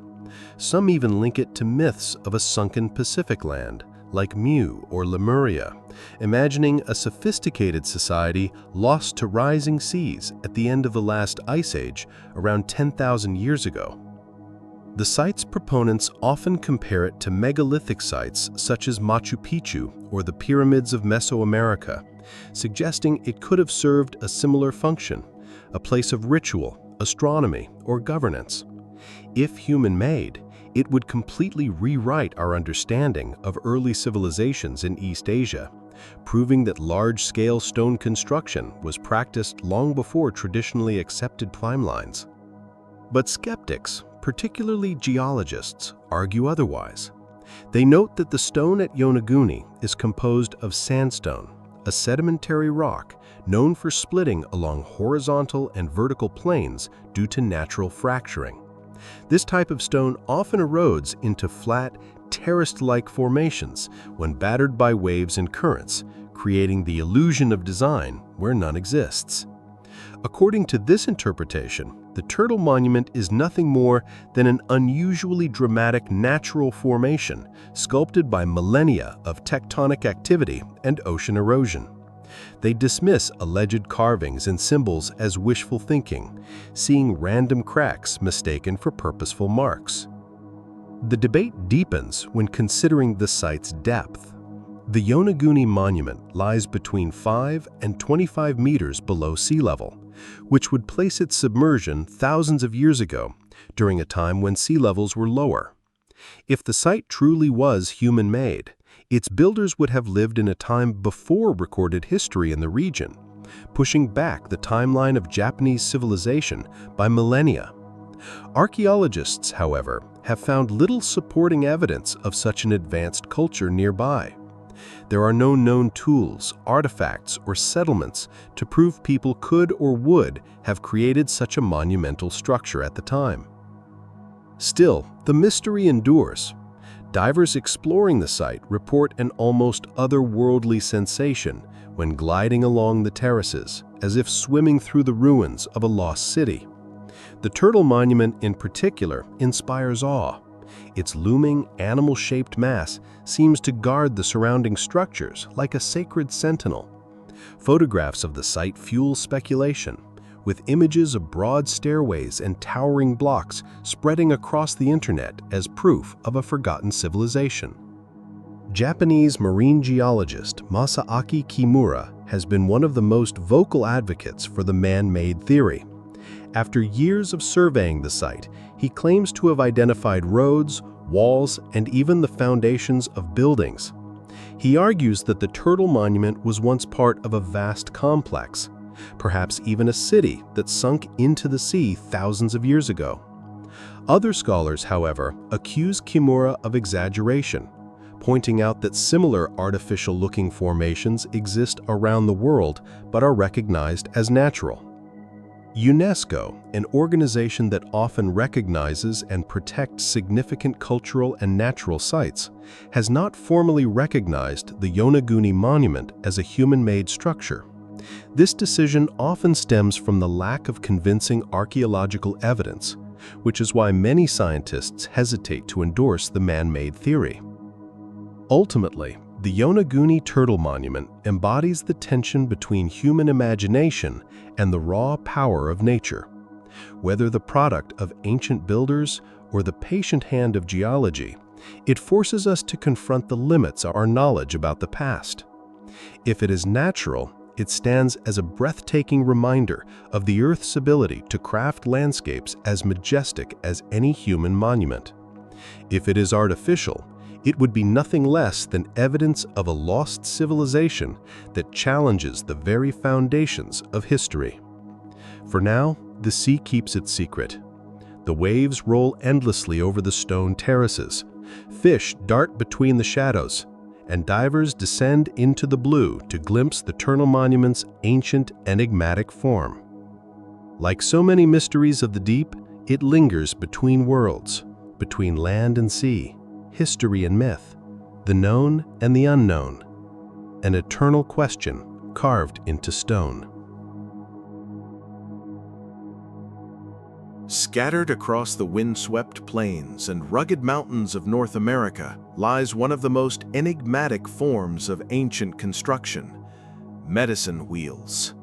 Some even link it to myths of a sunken Pacific land, like Mu or Lemuria, imagining a sophisticated society lost to rising seas at the end of the last ice age around 10,000 years ago. The site's proponents often compare it to megalithic sites such as Machu Picchu or the pyramids of Mesoamerica, suggesting it could have served a similar function, a place of ritual, astronomy, or governance. If human-made, it would completely rewrite our understanding of early civilizations in East Asia, proving that large-scale stone construction was practiced long before traditionally accepted timelines. But skeptics, particularly geologists, argue otherwise. They note that the stone at Yonaguni is composed of sandstone, a sedimentary rock known for splitting along horizontal and vertical planes due to natural fracturing. This type of stone often erodes into flat, terraced-like formations when battered by waves and currents, creating the illusion of design where none exists. According to this interpretation, the Turtle Monument is nothing more than an unusually dramatic natural formation sculpted by millennia of tectonic activity and ocean erosion. They dismiss alleged carvings and symbols as wishful thinking, seeing random cracks mistaken for purposeful marks. The debate deepens when considering the site's depth. The Yonaguni Monument lies between 5 and 25 meters below sea level, which would place its submersion thousands of years ago, during a time when sea levels were lower. If the site truly was human-made, its builders would have lived in a time before recorded history in the region, pushing back the timeline of Japanese civilization by millennia. Archaeologists, however, have found little supporting evidence of such an advanced culture nearby. There are no known tools, artifacts, or settlements to prove people could or would have created such a monumental structure at the time. Still, the mystery endures. Divers exploring the site report an almost otherworldly sensation when gliding along the terraces, as if swimming through the ruins of a lost city. The Turtle Monument in particular inspires awe. Its looming, animal-shaped mass seems to guard the surrounding structures like a sacred sentinel. Photographs of the site fuel speculation, with images of broad stairways and towering blocks spreading across the internet as proof of a forgotten civilization. Japanese marine geologist Masaaki Kimura has been one of the most vocal advocates for the man-made theory. After years of surveying the site, he claims to have identified roads, walls, and even the foundations of buildings. He argues that the Turtle Monument was once part of a vast complex, perhaps even a city that sunk into the sea thousands of years ago. Other scholars, however, accuse Kimura of exaggeration, pointing out that similar artificial-looking formations exist around the world but are recognized as natural. UNESCO, an organization that often recognizes and protects significant cultural and natural sites, has not formally recognized the Yonaguni Monument as a human-made structure. This decision often stems from the lack of convincing archaeological evidence, which is why many scientists hesitate to endorse the man-made theory. Ultimately, the Yonaguni Turtle Monument embodies the tension between human imagination and the raw power of nature. Whether the product of ancient builders or the patient hand of geology, it forces us to confront the limits of our knowledge about the past. If it is natural, it stands as a breathtaking reminder of the Earth's ability to craft landscapes as majestic as any human monument. If it is artificial, it would be nothing less than evidence of a lost civilization that challenges the very foundations of history. For now, the sea keeps its secret. The waves roll endlessly over the stone terraces, fish dart between the shadows, and divers descend into the blue to glimpse the Turtle Monument's ancient, enigmatic form. Like so many mysteries of the deep, it lingers between worlds, between land and sea, history and myth, the known and the unknown, an eternal question carved into stone. Scattered across the windswept plains and rugged mountains of North America lies one of the most enigmatic forms of ancient construction: medicine wheels.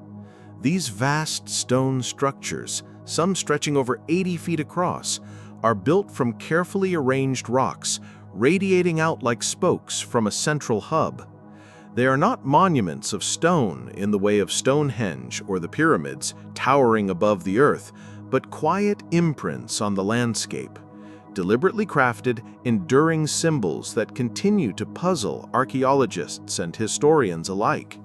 These vast stone structures, some stretching over 80 feet across, are built from carefully arranged rocks, radiating out like spokes from a central hub. They are not monuments of stone in the way of Stonehenge or the pyramids towering above the earth, but quiet imprints on the landscape, deliberately crafted, enduring symbols that continue to puzzle archaeologists and historians alike.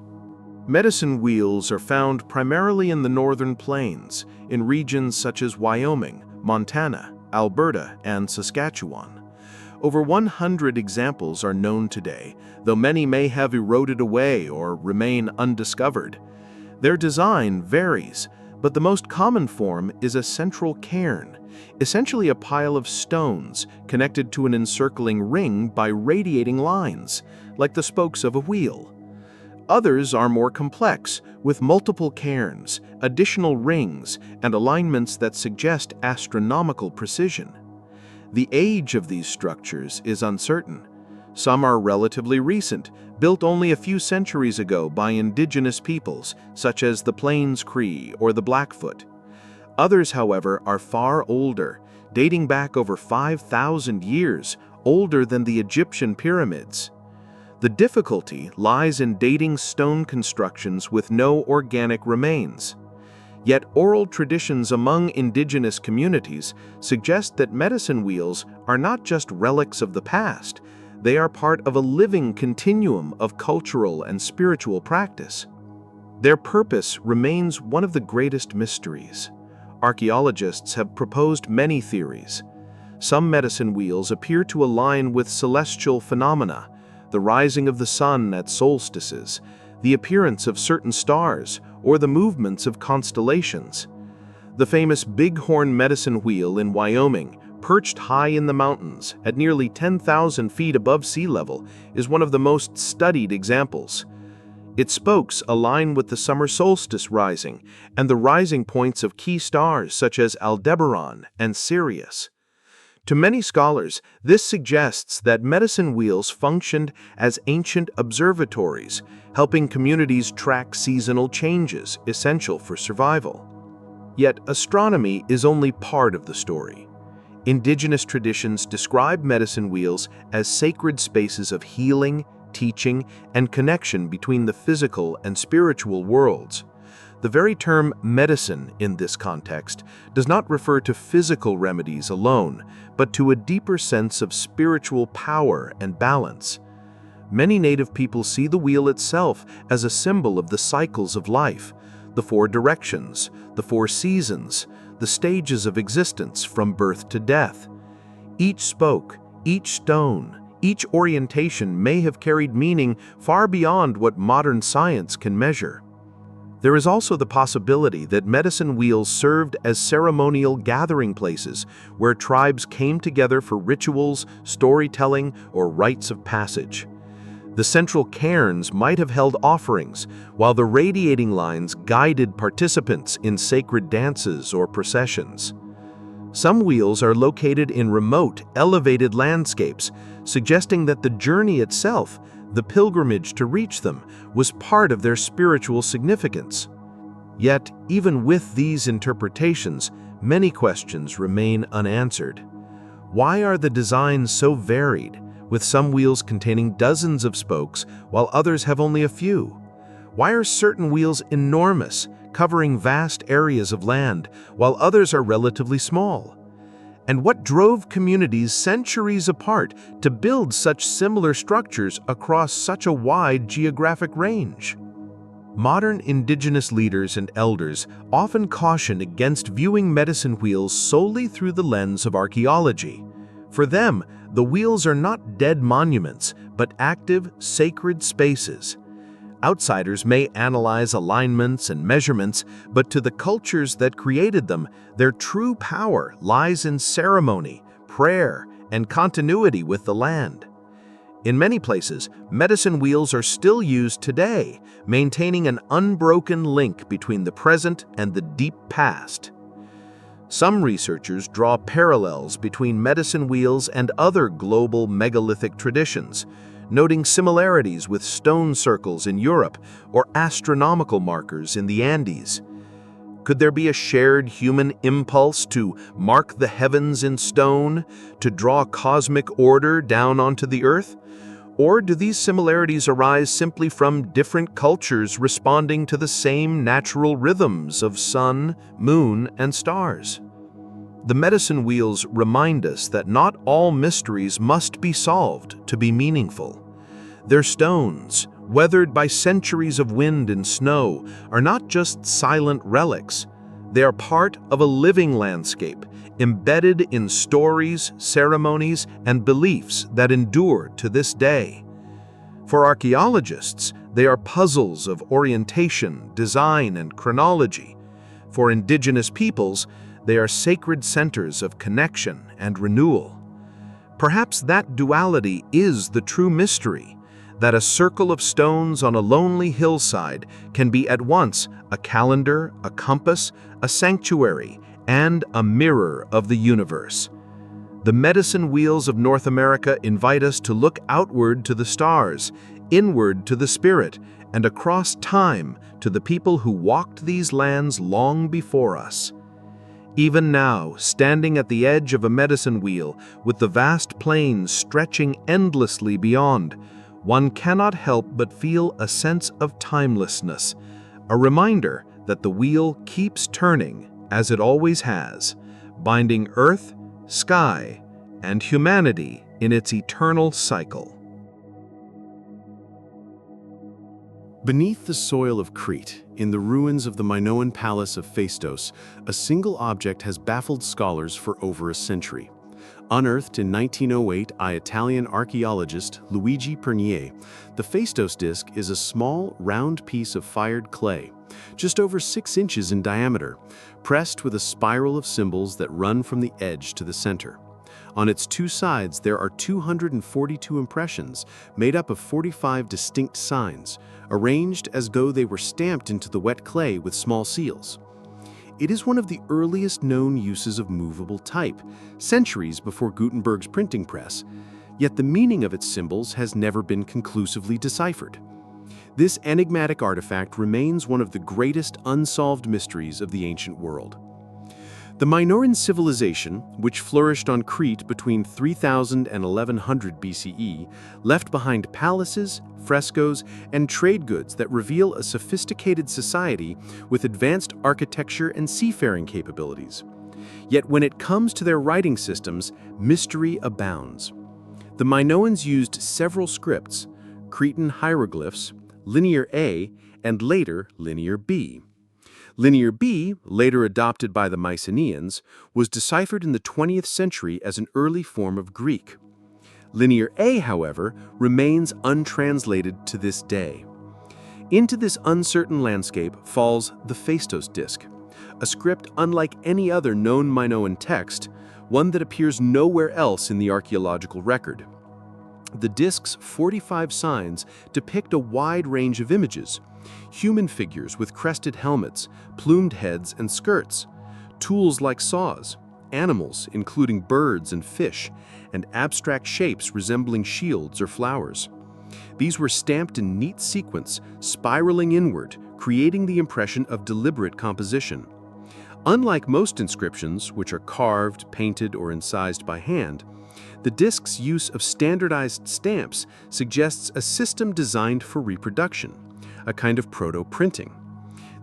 Medicine wheels are found primarily in the northern plains, in regions such as Wyoming, Montana, Alberta, and Saskatchewan. Over 100 examples are known today, though many may have eroded away or remain undiscovered. Their design varies, but the most common form is a central cairn, essentially a pile of stones connected to an encircling ring by radiating lines, like the spokes of a wheel. Others are more complex, with multiple cairns, additional rings, and alignments that suggest astronomical precision. The age of these structures is uncertain. Some are relatively recent, built only a few centuries ago by indigenous peoples, such as the Plains Cree or the Blackfoot. Others, however, are far older, dating back over 5,000 years, older than the Egyptian pyramids. The difficulty lies in dating stone constructions with no organic remains. Yet oral traditions among indigenous communities suggest that medicine wheels are not just relics of the past, they are part of a living continuum of cultural and spiritual practice. Their purpose remains one of the greatest mysteries. Archaeologists have proposed many theories. Some medicine wheels appear to align with celestial phenomena, the rising of the sun at solstices, the appearance of certain stars, or the movements of constellations. The famous Bighorn medicine wheel in Wyoming, perched high in the mountains at nearly 10,000 feet above sea level, is one of the most studied examples. Its spokes align with the summer solstice rising and the rising points of key stars such as Aldebaran and Sirius. To many scholars, this suggests that medicine wheels functioned as ancient observatories, helping communities track seasonal changes essential for survival. Yet astronomy is only part of the story. Indigenous traditions describe medicine wheels as sacred spaces of healing, teaching, and connection between the physical and spiritual worlds. The very term medicine in this context does not refer to physical remedies alone, but to a deeper sense of spiritual power and balance. Many native people see the wheel itself as a symbol of the cycles of life, the 4 directions, the 4 seasons, the stages of existence from birth to death. Each spoke, each stone, each orientation may have carried meaning far beyond what modern science can measure. There is also the possibility that medicine wheels served as ceremonial gathering places where tribes came together for rituals, storytelling, or rites of passage. The central cairns might have held offerings, while the radiating lines guided participants in sacred dances or processions. Some wheels are located in remote, elevated landscapes, suggesting that the journey itself, the pilgrimage to reach them, was part of their spiritual significance. Yet, even with these interpretations, many questions remain unanswered. Why are the designs so varied, with some wheels containing dozens of spokes while others have only a few? Why are certain wheels enormous, covering vast areas of land, while others are relatively small? And what drove communities centuries apart to build such similar structures across such a wide geographic range? Modern indigenous leaders and elders often caution against viewing medicine wheels solely through the lens of archaeology. For them, the wheels are not dead monuments, but active, sacred spaces. Outsiders may analyze alignments and measurements, but to the cultures that created them, their true power lies in ceremony, prayer, and continuity with the land. In many places, medicine wheels are still used today, maintaining an unbroken link between the present and the deep past. Some researchers draw parallels between medicine wheels and other global megalithic traditions, noting similarities with stone circles in Europe or astronomical markers in the Andes. Could there be a shared human impulse to mark the heavens in stone, to draw cosmic order down onto the earth? Or do these similarities arise simply from different cultures responding to the same natural rhythms of sun, moon, and stars? The medicine wheels remind us that not all mysteries must be solved to be meaningful. Their stones, weathered by centuries of wind and snow, are not just silent relics. They are part of a living landscape, embedded in stories, ceremonies, and beliefs that endure to this day. For archaeologists, they are puzzles of orientation, design, and chronology. For indigenous peoples, they are sacred centers of connection and renewal. Perhaps that duality is the true mystery, that a circle of stones on a lonely hillside can be at once a calendar, a compass, a sanctuary, and a mirror of the universe. The medicine wheels of North America invite us to look outward to the stars, inward to the spirit, and across time to the people who walked these lands long before us. Even now, standing at the edge of a medicine wheel, with the vast plains stretching endlessly beyond, one cannot help but feel a sense of timelessness, a reminder that the wheel keeps turning, as it always has, binding earth, sky, and humanity in its eternal cycle. Beneath the soil of Crete, in the ruins of the Minoan palace of Phaistos, a single object has baffled scholars for over a century. Unearthed in 1908 by Italian archaeologist Luigi Pernier, the Phaistos disc is a small, round piece of fired clay, just over 6 inches in diameter, pressed with a spiral of symbols that run from the edge to the center. On its 2 sides, there are 242 impressions, made up of 45 distinct signs, arranged as though they were stamped into the wet clay with small seals. It is one of the earliest known uses of movable type, centuries before Gutenberg's printing press, yet the meaning of its symbols has never been conclusively deciphered. This enigmatic artifact remains one of the greatest unsolved mysteries of the ancient world. The Minoan civilization, which flourished on Crete between 3000 and 1100 BCE, left behind palaces, frescoes, and trade goods that reveal a sophisticated society with advanced architecture and seafaring capabilities. Yet when it comes to their writing systems, mystery abounds. The Minoans used several scripts: Cretan hieroglyphs, Linear A, and later Linear B. Linear B, later adopted by the Mycenaeans, was deciphered in the 20th century as an early form of Greek. Linear A, however, remains untranslated to this day. Into this uncertain landscape falls the Phaistos disk, a script unlike any other known Minoan text, one that appears nowhere else in the archaeological record. The disk's 45 signs depict a wide range of images: human figures with crested helmets, plumed heads and skirts, tools like saws, animals including birds and fish, and abstract shapes resembling shields or flowers. These were stamped in neat sequence, spiraling inward, creating the impression of deliberate composition. Unlike most inscriptions, which are carved, painted, or incised by hand, the disk's use of standardized stamps suggests a system designed for reproduction, a kind of proto-printing.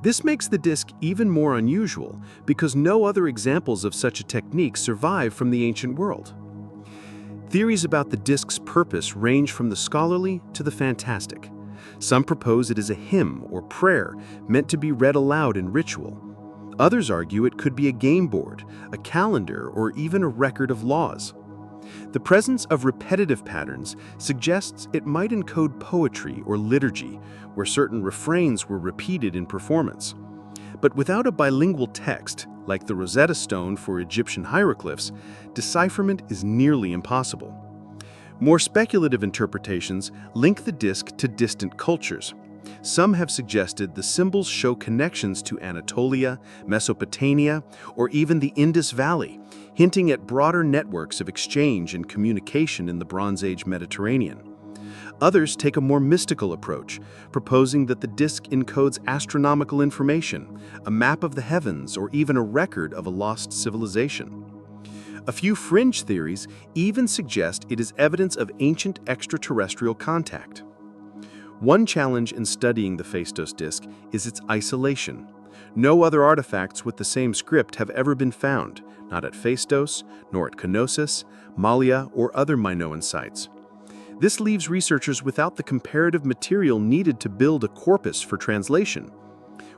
This makes the disk even more unusual because no other examples of such a technique survive from the ancient world. Theories about the disk's purpose range from the scholarly to the fantastic. Some propose it is a hymn or prayer meant to be read aloud in ritual. Others argue it could be a game board, a calendar, or even a record of laws. The presence of repetitive patterns suggests it might encode poetry or liturgy, where certain refrains were repeated in performance. But without a bilingual text, like the Rosetta Stone for Egyptian hieroglyphs, decipherment is nearly impossible. More speculative interpretations link the disk to distant cultures. Some have suggested the symbols show connections to Anatolia, Mesopotamia, or even the Indus Valley, hinting at broader networks of exchange and communication in the Bronze Age Mediterranean. Others take a more mystical approach, proposing that the disk encodes astronomical information, a map of the heavens, or even a record of a lost civilization. A few fringe theories even suggest it is evidence of ancient extraterrestrial contact. One challenge in studying the Phaistos disk is its isolation. No other artifacts with the same script have ever been found, not at Phaistos, nor at Knossos, Malia, or other Minoan sites. This leaves researchers without the comparative material needed to build a corpus for translation.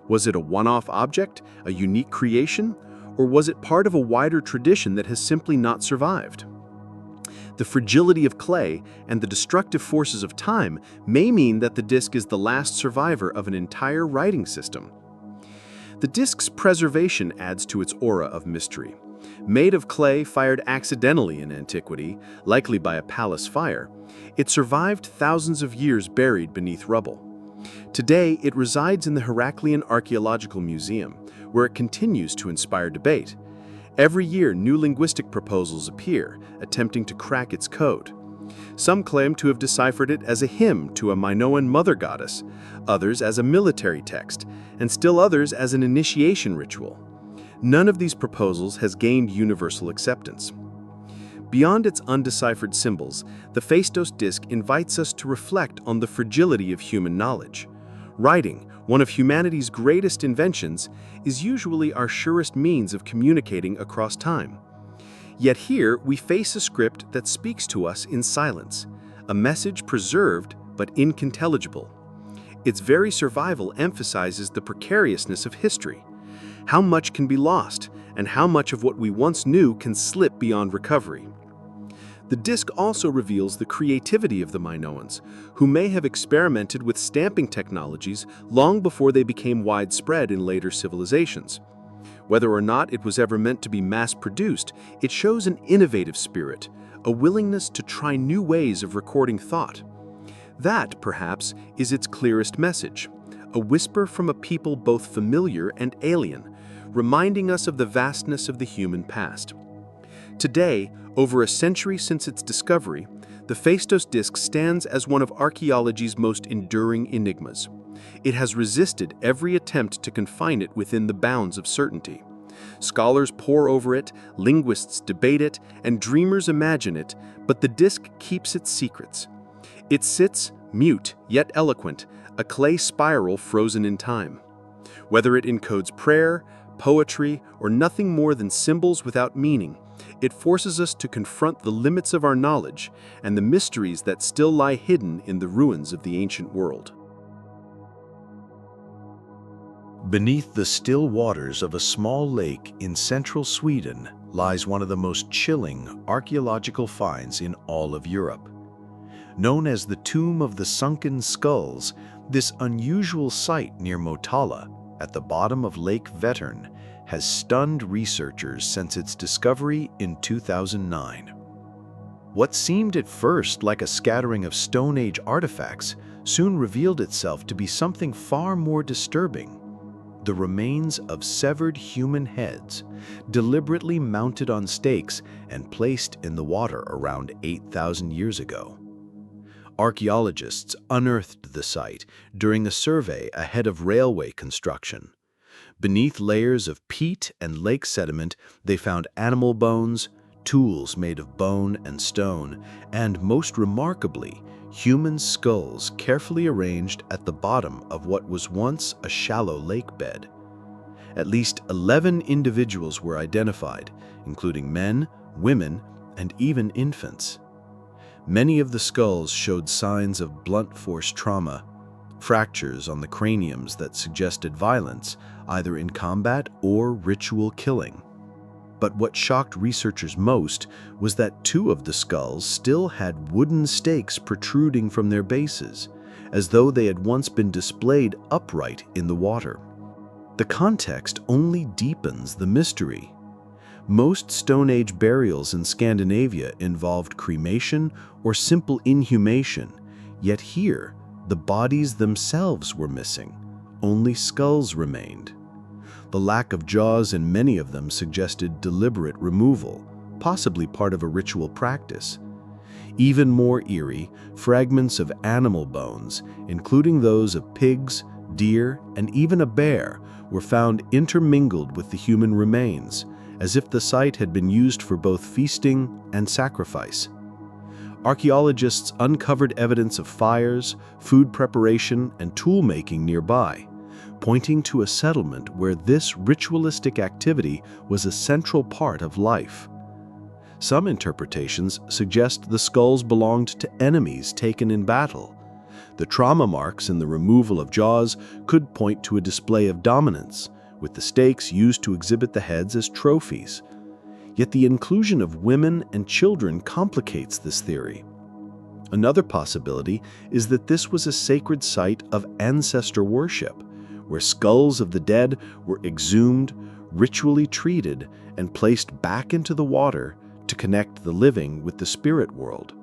Was it a one-off object, a unique creation, or was it part of a wider tradition that has simply not survived? The fragility of clay and the destructive forces of time may mean that the disk is the last survivor of an entire writing system. The disk's preservation adds to its aura of mystery. Made of clay fired accidentally in antiquity, likely by a palace fire, it survived thousands of years buried beneath rubble. Today, it resides in the Heraclean Archaeological Museum, where it continues to inspire debate. Every year, new linguistic proposals appear, attempting to crack its code. Some claim to have deciphered it as a hymn to a Minoan mother goddess, others as a military text, and still others as an initiation ritual. None of these proposals has gained universal acceptance. Beyond its undeciphered symbols, the Phaistos disk invites us to reflect on the fragility of human knowledge. Writing, one of humanity's greatest inventions, is usually our surest means of communicating across time. Yet here we face a script that speaks to us in silence, a message preserved but unintelligible. Its very survival emphasizes the precariousness of history. How much can be lost, and how much of what we once knew can slip beyond recovery? The disk also reveals the creativity of the Minoans, who may have experimented with stamping technologies long before they became widespread in later civilizations. Whether or not it was ever meant to be mass-produced, it shows an innovative spirit, a willingness to try new ways of recording thought. That, perhaps, is its clearest message, a whisper from a people both familiar and alien, reminding us of the vastness of the human past. Today, over a century since its discovery, the Phaistos disk stands as one of archaeology's most enduring enigmas. It has resisted every attempt to confine it within the bounds of certainty. Scholars pore over it, linguists debate it, and dreamers imagine it, but the disk keeps its secrets. It sits, mute yet eloquent, a clay spiral frozen in time. Whether it encodes prayer, poetry, or nothing more than symbols without meaning, it forces us to confront the limits of our knowledge and the mysteries that still lie hidden in the ruins of the ancient world. Beneath the still waters of a small lake in central Sweden lies one of the most chilling archaeological finds in all of Europe. Known as the Tomb of the Sunken Skulls, this unusual site near Motala, at the bottom of Lake Vättern, has stunned researchers since its discovery in 2009. What seemed at first like a scattering of Stone Age artifacts soon revealed itself to be something far more disturbing: the remains of severed human heads, deliberately mounted on stakes and placed in the water around 8,000 years ago. Archaeologists unearthed the site during a survey ahead of railway construction. Beneath layers of peat and lake sediment, they found animal bones, tools made of bone and stone, and most remarkably, human skulls carefully arranged at the bottom of what was once a shallow lake bed. At least 11 individuals were identified, including men, women, and even infants. Many of the skulls showed signs of blunt force trauma, fractures on the craniums that suggested violence, either in combat or ritual killing. But what shocked researchers most was that 2 of the skulls still had wooden stakes protruding from their bases, as though they had once been displayed upright in the water. The context only deepens the mystery. Most Stone Age burials in Scandinavia involved cremation or simple inhumation, yet here, the bodies themselves were missing. Only skulls remained. The lack of jaws in many of them suggested deliberate removal, possibly part of a ritual practice. Even more eerie, fragments of animal bones, including those of pigs, deer, and even a bear, were found intermingled with the human remains, as if the site had been used for both feasting and sacrifice. Archaeologists uncovered evidence of fires, food preparation, and tool-making nearby, pointing to a settlement where this ritualistic activity was a central part of life. Some interpretations suggest the skulls belonged to enemies taken in battle. The trauma marks in the removal of jaws could point to a display of dominance, with the stakes used to exhibit the heads as trophies. Yet the inclusion of women and children complicates this theory. Another possibility is that this was a sacred site of ancestor worship, where skulls of the dead were exhumed, ritually treated, and placed back into the water to connect the living with the spirit world.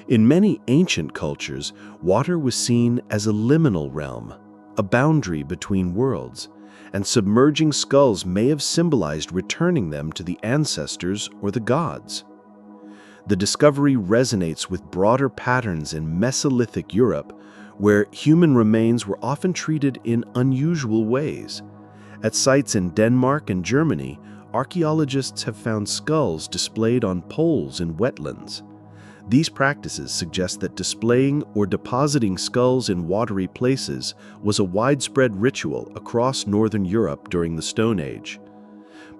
In many ancient cultures, water was seen as a liminal realm, a boundary between worlds, and submerging skulls may have symbolized returning them to the ancestors or the gods. The discovery resonates with broader patterns in Mesolithic Europe, where human remains were often treated in unusual ways. At sites in Denmark and Germany, archaeologists have found skulls displayed on poles in wetlands. These practices suggest that displaying or depositing skulls in watery places was a widespread ritual across Northern Europe during the Stone Age.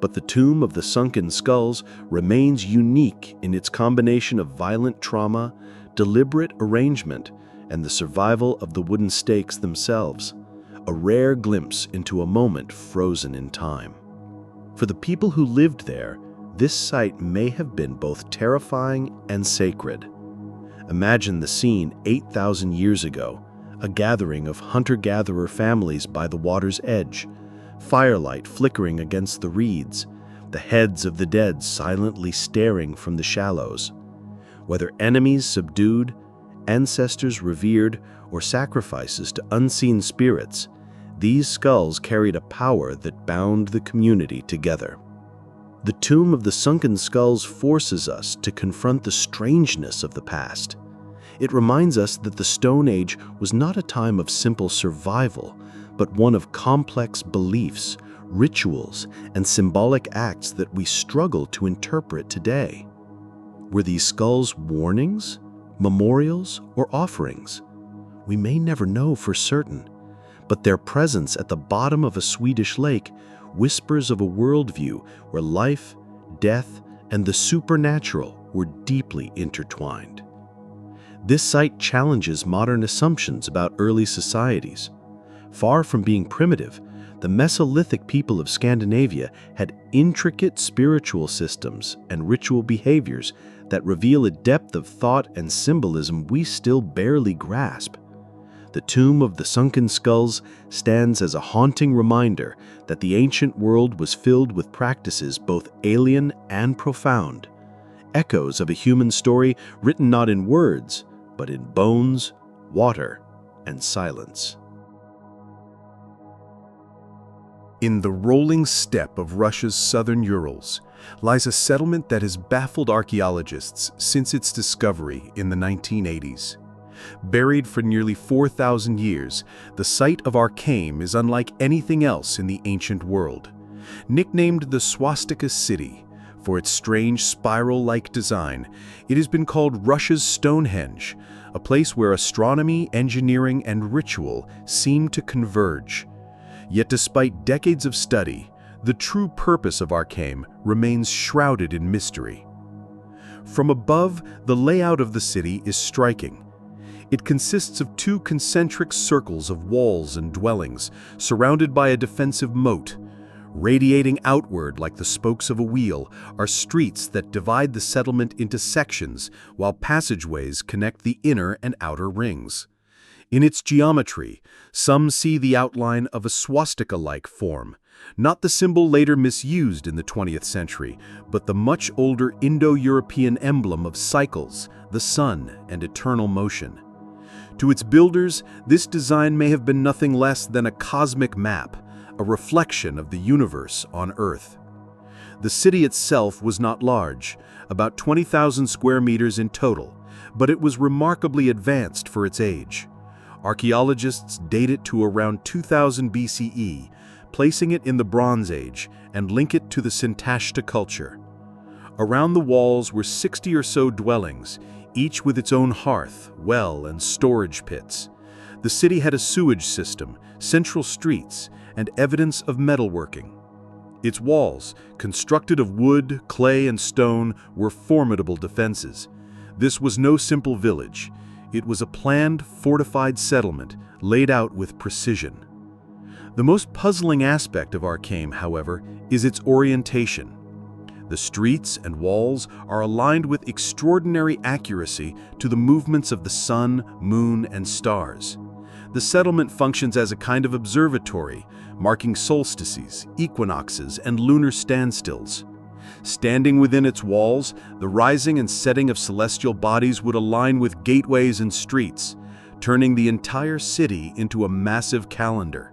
But the Tomb of the Sunken Skulls remains unique in its combination of violent trauma, deliberate arrangement, and the survival of the wooden stakes themselves, a rare glimpse into a moment frozen in time. For the people who lived there, this site may have been both terrifying and sacred. Imagine the scene 8,000 years ago, a gathering of hunter-gatherer families by the water's edge, firelight flickering against the reeds, the heads of the dead silently staring from the shallows. Whether enemies subdued, ancestors revered, or sacrifices to unseen spirits, these skulls carried a power that bound the community together. The Tomb of the Sunken Skulls forces us to confront the strangeness of the past. It reminds us that the Stone Age was not a time of simple survival, but one of complex beliefs, rituals, and symbolic acts that we struggle to interpret today. Were these skulls warnings, memorials, or offerings? We may never know for certain, but their presence at the bottom of a Swedish lake whispers of a worldview where life, death, and the supernatural were deeply intertwined. This site challenges modern assumptions about early societies. Far from being primitive, the Mesolithic people of Scandinavia had intricate spiritual systems and ritual behaviors that reveal a depth of thought and symbolism we still barely grasp. The Tomb of the Sunken Skulls stands as a haunting reminder that the ancient world was filled with practices both alien and profound, echoes of a human story written not in words, but in bones, water, and silence. In the rolling steppe of Russia's southern Urals lies a settlement that has baffled archaeologists since its discovery in the 1980s. Buried for nearly 4,000 years, the site of Archaeum is unlike anything else in the ancient world. Nicknamed the Swastika City for its strange spiral-like design, it has been called Russia's Stonehenge, a place where astronomy, engineering, and ritual seem to converge. Yet despite decades of study, the true purpose of Archaeum remains shrouded in mystery. From above, the layout of the city is striking. It consists of two concentric circles of walls and dwellings, surrounded by a defensive moat. Radiating outward like the spokes of a wheel are streets that divide the settlement into sections, while passageways connect the inner and outer rings. In its geometry, some see the outline of a swastika-like form, not the symbol later misused in the 20th century, but the much older Indo-European emblem of cycles, the sun, and eternal motion. To its builders, this design may have been nothing less than a cosmic map, a reflection of the universe on Earth. The city itself was not large, about 20,000 square meters in total, but it was remarkably advanced for its age. Archaeologists date it to around 2000 BCE, placing it in the Bronze Age and link it to the Sintashta culture. Around the walls were 60 or so dwellings, each with its own hearth, well, and storage pits. The city had a sewage system, central streets, and evidence of metalworking. Its walls, constructed of wood, clay, and stone, were formidable defenses. This was no simple village. It was a planned, fortified settlement, laid out with precision. The most puzzling aspect of Archaeum, however, is its orientation. The streets and walls are aligned with extraordinary accuracy to the movements of the sun, moon, and stars. The settlement functions as a kind of observatory, marking solstices, equinoxes, and lunar standstills. Standing within its walls, the rising and setting of celestial bodies would align with gateways and streets, turning the entire city into a massive calendar.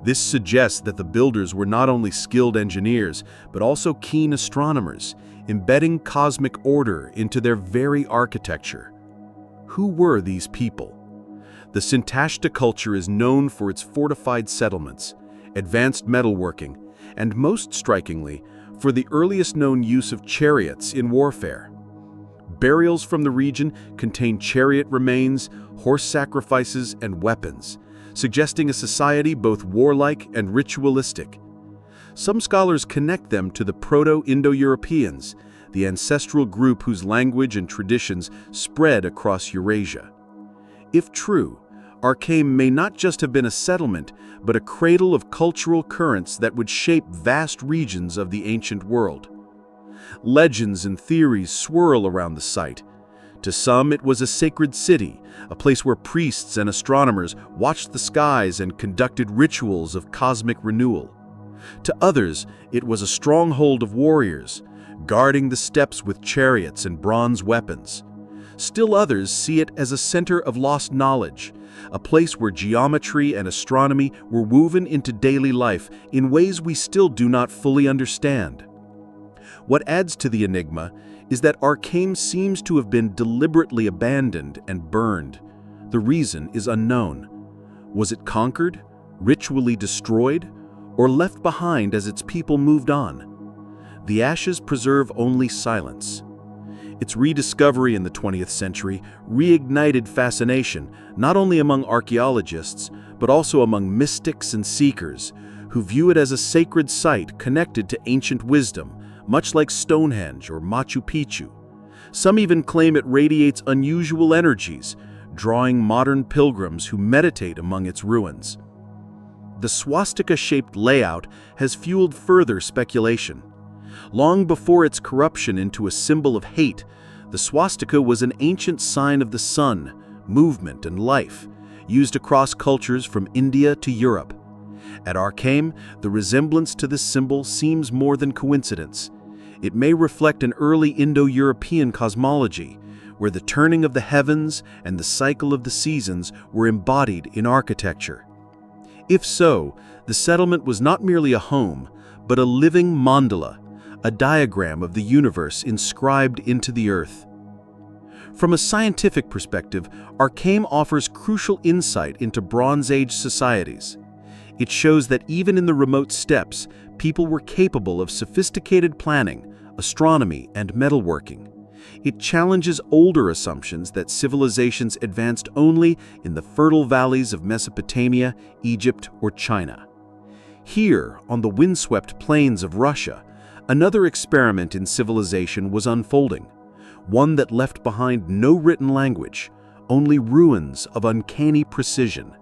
This suggests that the builders were not only skilled engineers, but also keen astronomers, embedding cosmic order into their very architecture. Who were these people? The Sintashta culture is known for its fortified settlements, advanced metalworking, and most strikingly, for the earliest known use of chariots in warfare. Burials from the region contain chariot remains, horse sacrifices, and weapons, suggesting a society both warlike and ritualistic. Some scholars connect them to the Proto-Indo-Europeans, the ancestral group whose language and traditions spread across Eurasia. If true, Archaeum may not just have been a settlement, but a cradle of cultural currents that would shape vast regions of the ancient world. Legends and theories swirl around the site. To some, it was a sacred city, a place where priests and astronomers watched the skies and conducted rituals of cosmic renewal. To others, it was a stronghold of warriors, guarding the steppes with chariots and bronze weapons. Still others see it as a center of lost knowledge, a place where geometry and astronomy were woven into daily life in ways we still do not fully understand. What adds to the enigma is that Archaeum seems to have been deliberately abandoned and burned. The reason is unknown. Was it conquered, ritually destroyed, or left behind as its people moved on? The ashes preserve only silence. Its rediscovery in the 20th century reignited fascination not only among archaeologists, but also among mystics and seekers who view it as a sacred site connected to ancient wisdom, much like Stonehenge or Machu Picchu. Some even claim it radiates unusual energies, drawing modern pilgrims who meditate among its ruins. The swastika-shaped layout has fueled further speculation. Long before its corruption into a symbol of hate, the swastika was an ancient sign of the sun, movement, and life, used across cultures from India to Europe. At Archaeological, the resemblance to this symbol seems more than coincidence. It may reflect an early Indo-European cosmology, where the turning of the heavens and the cycle of the seasons were embodied in architecture. If so, the settlement was not merely a home, but a living mandala, a diagram of the universe inscribed into the earth. From a scientific perspective, Archaeological offers crucial insight into Bronze Age societies. It shows that even in the remote steppes, people were capable of sophisticated planning, astronomy, and metalworking. It challenges older assumptions that civilizations advanced only in the fertile valleys of Mesopotamia, Egypt, or China. Here, on the windswept plains of Russia, another experiment in civilization was unfolding, one that left behind no written language, only ruins of uncanny precision.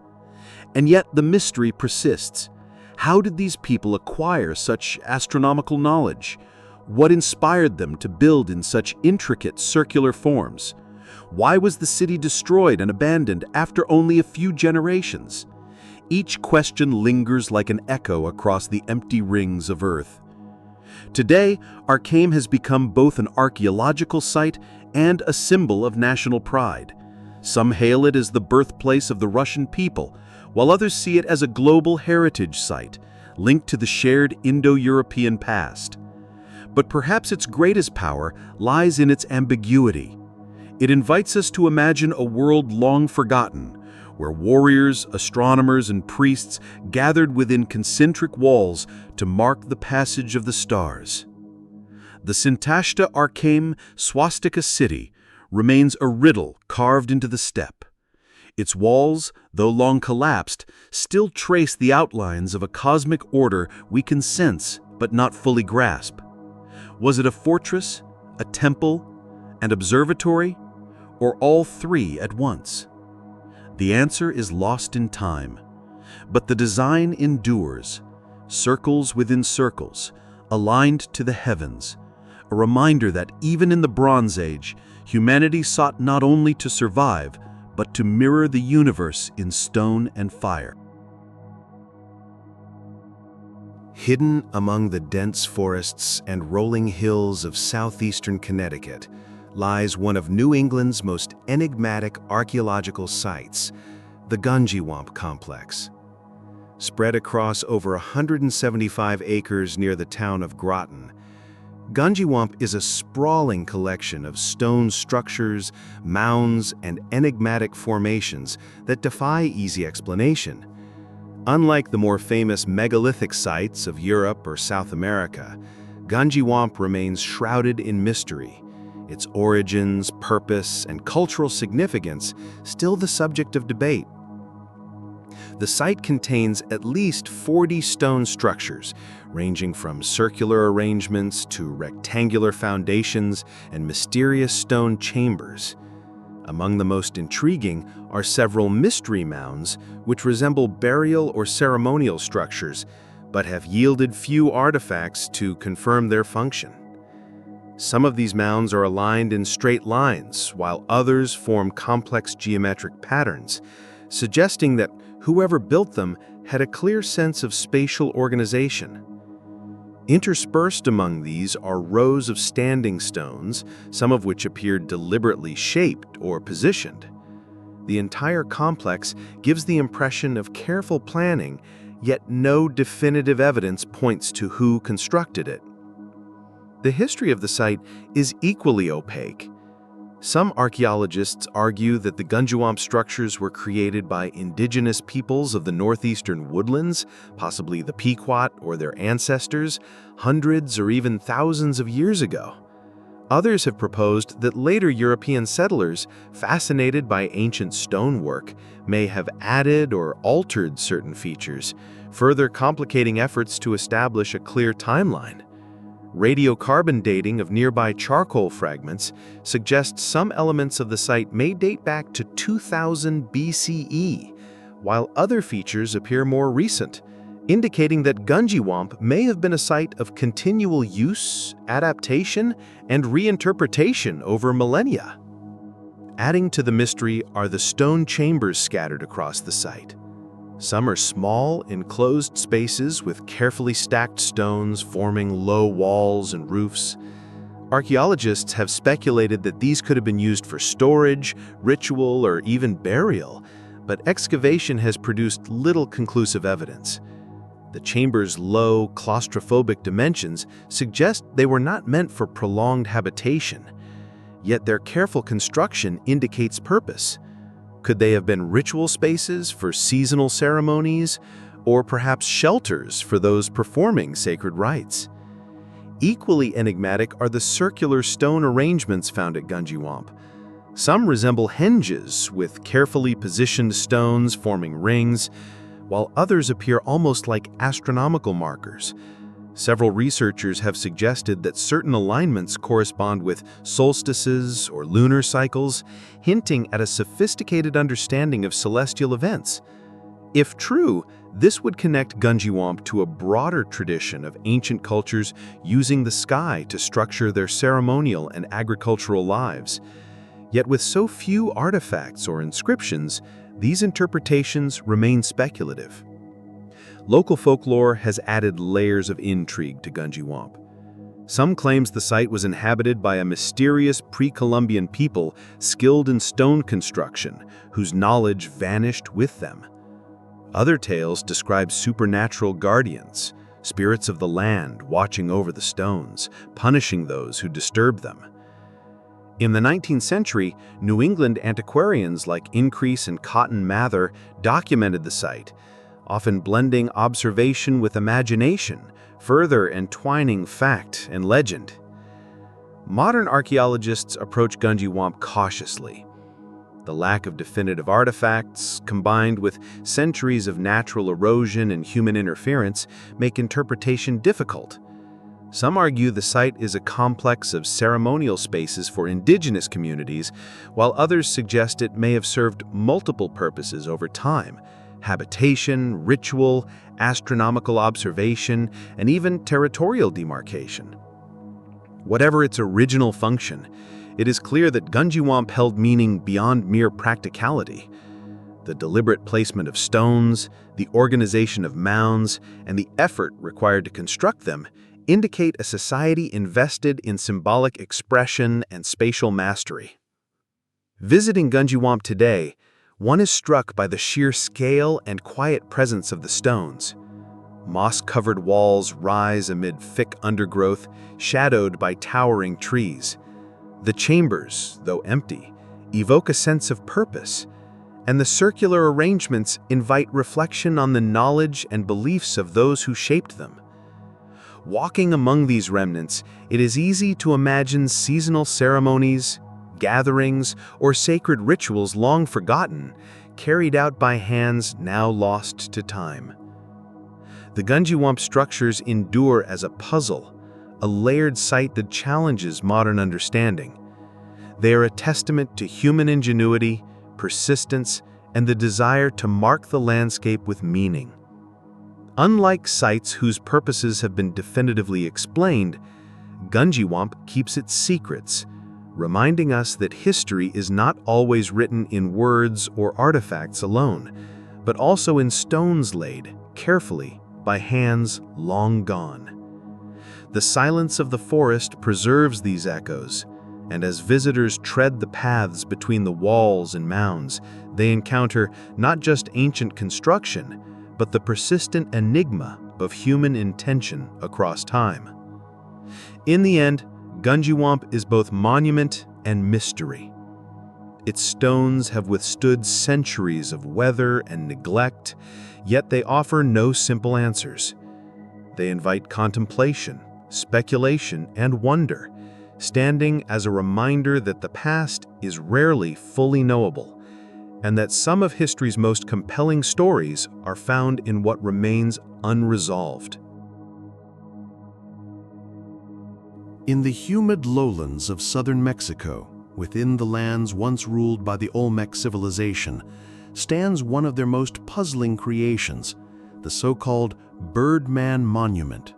And yet the mystery persists. How did these people acquire such astronomical knowledge? What inspired them to build in such intricate circular forms? Why was the city destroyed and abandoned after only a few generations? Each question lingers like an echo across the empty rings of Earth. Today, Archaeological has become both an archaeological site and a symbol of national pride. Some hail it as the birthplace of the Russian people, while others see it as a global heritage site, linked to the shared Indo-European past. But perhaps its greatest power lies in its ambiguity. It invites us to imagine a world long forgotten, where warriors, astronomers, and priests gathered within concentric walls to mark the passage of the stars. The Sintashta Archaeological swastika city remains a riddle carved into the steppe. Its walls, though long collapsed, still trace the outlines of a cosmic order we can sense but not fully grasp. Was it a fortress, a temple, an observatory, or all three at once? The answer is lost in time, but the design endures, circles within circles, aligned to the heavens, a reminder that even in the Bronze Age, humanity sought not only to survive, but to mirror the universe in stone and fire. Hidden among the dense forests and rolling hills of southeastern Connecticut lies one of New England's most enigmatic archaeological sites, the Gunjiwamp Complex. Spread across over 175 acres near the town of Groton, Gunjiwamp is a sprawling collection of stone structures, mounds, and enigmatic formations that defy easy explanation. Unlike the more famous megalithic sites of Europe or South America, Gunjiwamp remains shrouded in mystery, its origins, purpose, and cultural significance still the subject of debate. The site contains at least 40 stone structures, ranging from circular arrangements to rectangular foundations and mysterious stone chambers. Among the most intriguing are several mystery mounds, which resemble burial or ceremonial structures, but have yielded few artifacts to confirm their function. Some of these mounds are aligned in straight lines, while others form complex geometric patterns, suggesting that whoever built them had a clear sense of spatial organization. Interspersed among these are rows of standing stones, some of which appear deliberately shaped or positioned. The entire complex gives the impression of careful planning, yet no definitive evidence points to who constructed it. The history of the site is equally opaque. Some archaeologists argue that the Gunjiwamp structures were created by indigenous peoples of the northeastern woodlands, possibly the Pequot or their ancestors, hundreds or even thousands of years ago. Others have proposed that later European settlers, fascinated by ancient stonework, may have added or altered certain features, further complicating efforts to establish a clear timeline. Radiocarbon dating of nearby charcoal fragments suggests some elements of the site may date back to 2000 BCE, while other features appear more recent, indicating that Gunjiwamp may have been a site of continual use, adaptation, and reinterpretation over millennia. Adding to the mystery are the stone chambers scattered across the site. Some are small, enclosed spaces with carefully stacked stones forming low walls and roofs. Archaeologists have speculated that these could have been used for storage, ritual, or even burial, but excavation has produced little conclusive evidence. The chamber's low, claustrophobic dimensions suggest they were not meant for prolonged habitation, yet their careful construction indicates purpose. Could they have been ritual spaces for seasonal ceremonies, or perhaps shelters for those performing sacred rites? Equally enigmatic are the circular stone arrangements found at Gunjiwamp. Some resemble henges with carefully positioned stones forming rings, while others appear almost like astronomical markers. Several researchers have suggested that certain alignments correspond with solstices or lunar cycles, hinting at a sophisticated understanding of celestial events. If true, this would connect Gunjiwamp to a broader tradition of ancient cultures using the sky to structure their ceremonial and agricultural lives. Yet with so few artifacts or inscriptions, these interpretations remain speculative. Local folklore has added layers of intrigue to Gunjiwamp. Some claims the site was inhabited by a mysterious pre-Columbian people skilled in stone construction, whose knowledge vanished with them. Other tales describe supernatural guardians, spirits of the land watching over the stones, punishing those who disturbed them. In the 19th century, New England antiquarians like Increase and Cotton Mather documented the site, often blending observation with imagination, further entwining fact and legend. Modern archaeologists approach Gunjiwamp cautiously. The lack of definitive artifacts, combined with centuries of natural erosion and human interference, make interpretation difficult. Some argue the site is a complex of ceremonial spaces for indigenous communities, while others suggest it may have served multiple purposes over time: habitation, ritual, astronomical observation, and even territorial demarcation. Whatever its original function, it is clear that Gunjiwamp held meaning beyond mere practicality. The deliberate placement of stones, the organization of mounds, and the effort required to construct them indicate a society invested in symbolic expression and spatial mastery. Visiting Gunjiwamp today, one is struck by the sheer scale and quiet presence of the stones. Moss-covered walls rise amid thick undergrowth, shadowed by towering trees. The chambers, though empty, evoke a sense of purpose, and the circular arrangements invite reflection on the knowledge and beliefs of those who shaped them. Walking among these remnants, it is easy to imagine seasonal ceremonies, gatherings, or sacred rituals long forgotten, carried out by hands now lost to time. The Gunjiwamp structures endure as a puzzle, a layered site that challenges modern understanding. They are a testament to human ingenuity, persistence, and the desire to mark the landscape with meaning. Unlike sites whose purposes have been definitively explained, Gunjiwamp keeps its secrets, reminding us that history is not always written in words or artifacts alone, but also in stones laid carefully by hands long gone. The silence of the forest preserves these echoes, and as visitors tread the paths between the walls and mounds, they encounter not just ancient construction, but the persistent enigma of human intention across time. In the end, Gunjiwamp is both monument and mystery. Its stones have withstood centuries of weather and neglect, yet they offer no simple answers. They invite contemplation, speculation, and wonder, standing as a reminder that the past is rarely fully knowable, and that some of history's most compelling stories are found in what remains unresolved. In the humid lowlands of southern Mexico, within the lands once ruled by the Olmec civilization, stands one of their most puzzling creations, the so-called Birdman Monument.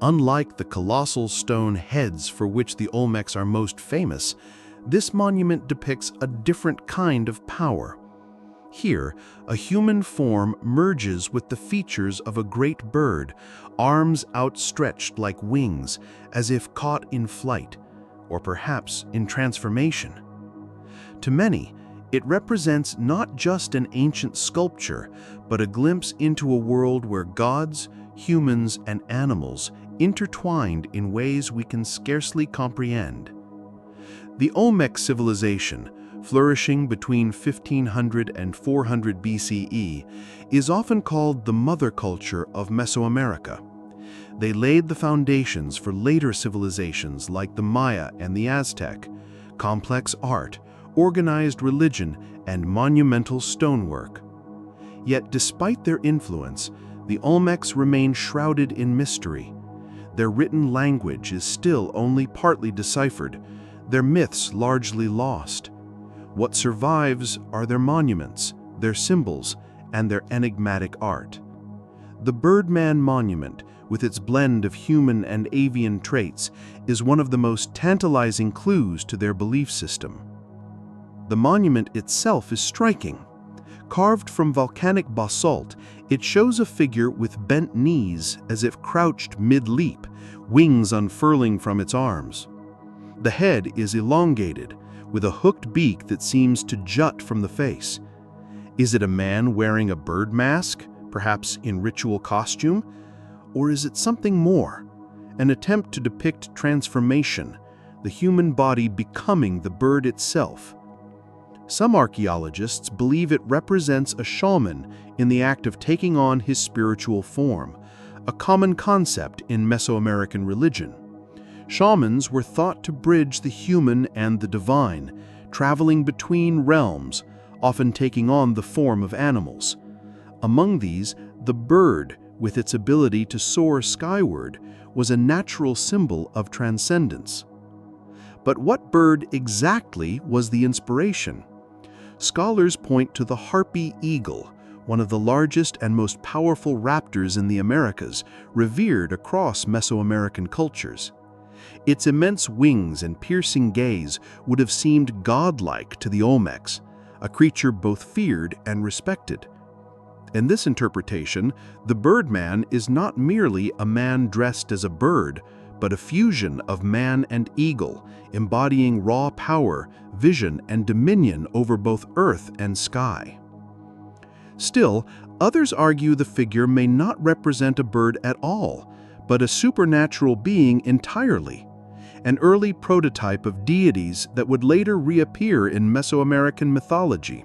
Unlike the colossal stone heads for which the Olmecs are most famous, this monument depicts a different kind of power. Here, a human form merges with the features of a great bird, arms outstretched like wings, as if caught in flight, or perhaps in transformation. To many, it represents not just an ancient sculpture, but a glimpse into a world where gods, humans, and animals intertwined in ways we can scarcely comprehend. The Olmec civilization, flourishing between 1500 and 400 BCE, is often called the mother culture of Mesoamerica. They laid the foundations for later civilizations like the Maya and the Aztec, complex art, organized religion, and monumental stonework. Yet despite their influence, the Olmecs remain shrouded in mystery. Their written language is still only partly deciphered, their myths largely lost. What survives are their monuments, their symbols, and their enigmatic art. The Birdman Monument, with its blend of human and avian traits, is one of the most tantalizing clues to their belief system. The monument itself is striking. Carved from volcanic basalt, it shows a figure with bent knees as if crouched mid-leap, wings unfurling from its arms. The head is elongated, with a hooked beak that seems to jut from the face. Is it a man wearing a bird mask, perhaps in ritual costume? Or is it something more, an attempt to depict transformation, the human body becoming the bird itself? Some archaeologists believe it represents a shaman in the act of taking on his spiritual form, a common concept in Mesoamerican religion. Shamans were thought to bridge the human and the divine, traveling between realms, often taking on the form of animals. Among these, the bird, with its ability to soar skyward, was a natural symbol of transcendence. But what bird exactly was the inspiration? Scholars point to the harpy eagle, one of the largest and most powerful raptors in the Americas, revered across Mesoamerican cultures. Its immense wings and piercing gaze would have seemed godlike to the Olmecs, a creature both feared and respected. In this interpretation, the Birdman is not merely a man dressed as a bird, but a fusion of man and eagle, embodying raw power, vision, and dominion over both earth and sky. Still, others argue the figure may not represent a bird at all, but a supernatural being entirely, an early prototype of deities that would later reappear in Mesoamerican mythology.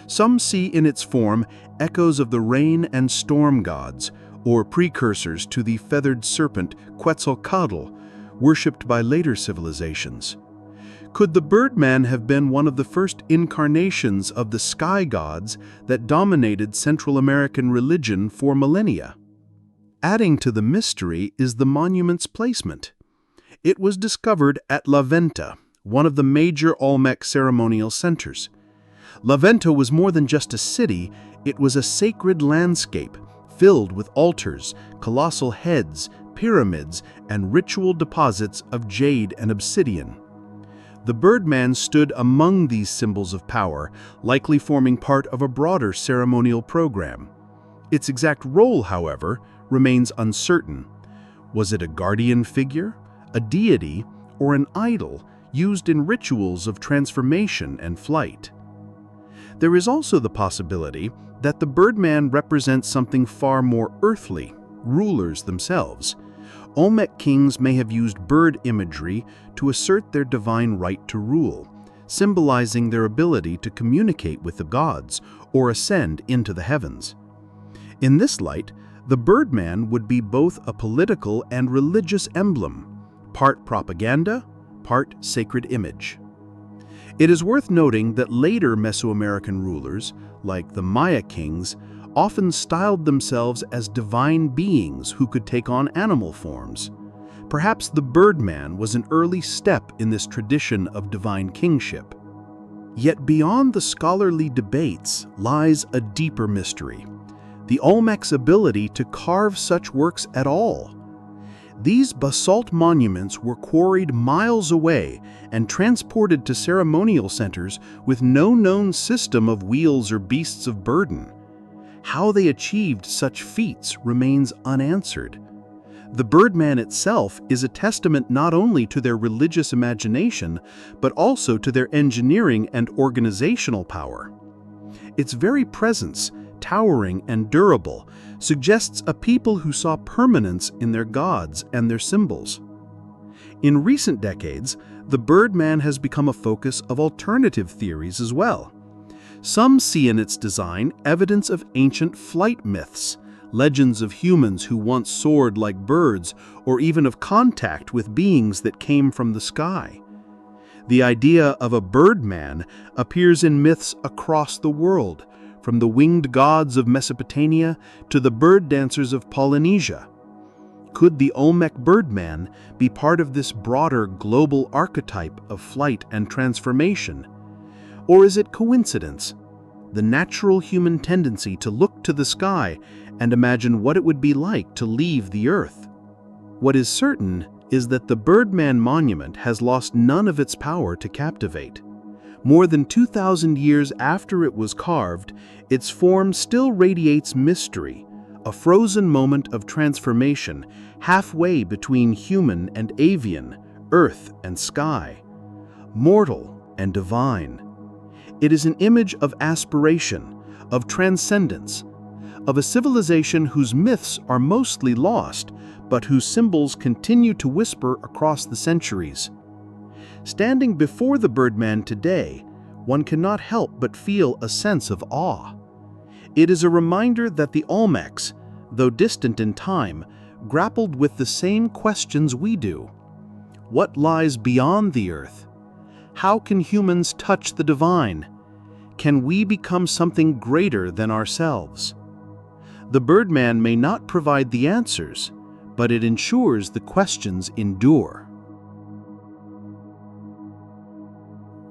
Some see in its form echoes of the rain and storm gods, or precursors to the feathered serpent Quetzalcoatl, worshipped by later civilizations. Could the Birdman have been one of the first incarnations of the sky gods that dominated Central American religion for millennia? Adding to the mystery is the monument's placement. It was discovered at La Venta, one of the major Olmec ceremonial centers. La Venta was more than just a city, it was a sacred landscape filled with altars, colossal heads, pyramids, and ritual deposits of jade and obsidian. The Birdman stood among these symbols of power, likely forming part of a broader ceremonial program. Its exact role, however, remains uncertain. Was it a guardian figure, a deity, or an idol used in rituals of transformation and flight? There is also the possibility that the Birdman represents something far more earthly, rulers themselves. Olmec kings may have used bird imagery to assert their divine right to rule, symbolizing their ability to communicate with the gods or ascend into the heavens. In this light, the Birdman would be both a political and religious emblem, part propaganda, part sacred image. It is worth noting that later Mesoamerican rulers, like the Maya kings, often styled themselves as divine beings who could take on animal forms. Perhaps the Birdman was an early step in this tradition of divine kingship. Yet beyond the scholarly debates lies a deeper mystery. the Olmec's ability to carve such works at all. These basalt monuments were quarried miles away and transported to ceremonial centers with no known system of wheels or beasts of burden. How they achieved such feats remains unanswered. The Birdman itself is a testament not only to their religious imagination, but also to their engineering and organizational power. Its very presence, towering and durable, suggests a people who saw permanence in their gods and their symbols. In recent decades, the Birdman has become a focus of alternative theories as well. Some see in its design evidence of ancient flight myths, legends of humans who once soared like birds, or even of contact with beings that came from the sky. The idea of a Birdman appears in myths across the world, from the winged gods of Mesopotamia to the bird dancers of Polynesia. Could the Olmec Birdman be part of this broader global archetype of flight and transformation? Or is it coincidence, the natural human tendency to look to the sky and imagine what it would be like to leave the Earth? What is certain is that the Birdman monument has lost none of its power to captivate. More than 2,000 years after it was carved, its form still radiates mystery, a frozen moment of transformation halfway between human and avian, earth and sky, mortal and divine. It is an image of aspiration, of transcendence, of a civilization whose myths are mostly lost, but whose symbols continue to whisper across the centuries. Standing before the Birdman today, one cannot help but feel a sense of awe. It is a reminder that the Olmecs, though distant in time, grappled with the same questions we do. What lies beyond the earth? How can humans touch the divine? Can we become something greater than ourselves? The Birdman may not provide the answers, but it ensures the questions endure.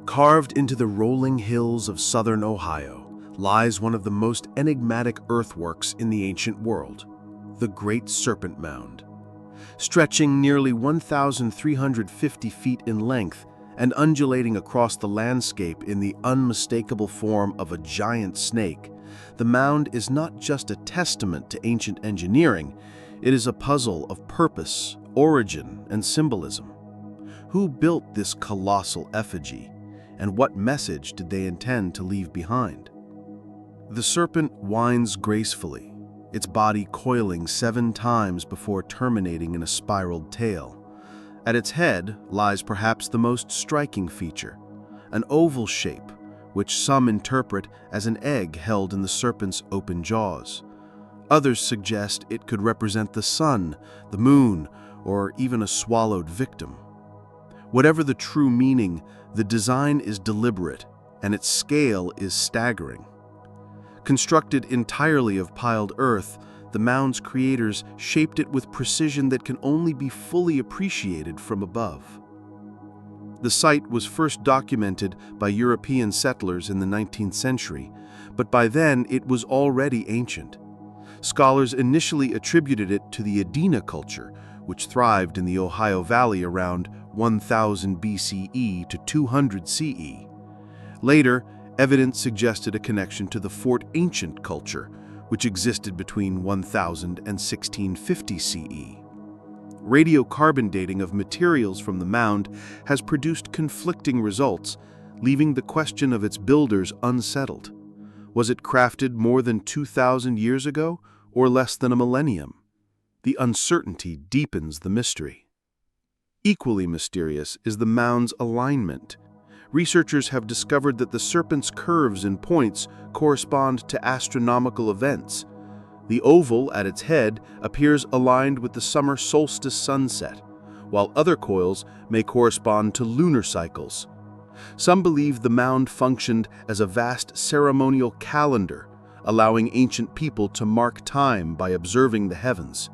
Carved into the rolling hills of southern Ohio lies one of the most enigmatic earthworks in the ancient world, the Great Serpent Mound. Stretching nearly 1,350 feet in length and undulating across the landscape in the unmistakable form of a giant snake, the mound is not just a testament to ancient engineering, it is a puzzle of purpose, origin, and symbolism. Who built this colossal effigy, and what message did they intend to leave behind? The serpent winds gracefully, its body coiling 7 times before terminating in a spiraled tail. At its head lies perhaps the most striking feature, an oval shape, which some interpret as an egg held in the serpent's open jaws. Others suggest it could represent the sun, the moon, or even a swallowed victim. Whatever the true meaning, the design is deliberate, and its scale is staggering. Constructed entirely of piled earth, the mound's creators shaped it with precision that can only be fully appreciated from above. The site was first documented by European settlers in the 19th century, but by then it was already ancient. Scholars initially attributed it to the Adena culture, which thrived in the Ohio Valley around 1000 BCE to 200 CE. Later, evidence suggested a connection to the Fort Ancient culture, which existed between 1000 and 1650 CE. Radiocarbon dating of materials from the mound has produced conflicting results, leaving the question of its builders unsettled. Was it crafted more than 2,000 years ago, or less than a millennium? The uncertainty deepens the mystery. Equally mysterious is the mound's alignment. Researchers have discovered that the serpent's curves and points correspond to astronomical events. The oval at its head appears aligned with the summer solstice sunset, while other coils may correspond to lunar cycles. Some believe the mound functioned as a vast ceremonial calendar, allowing ancient people to mark time by observing the heavens.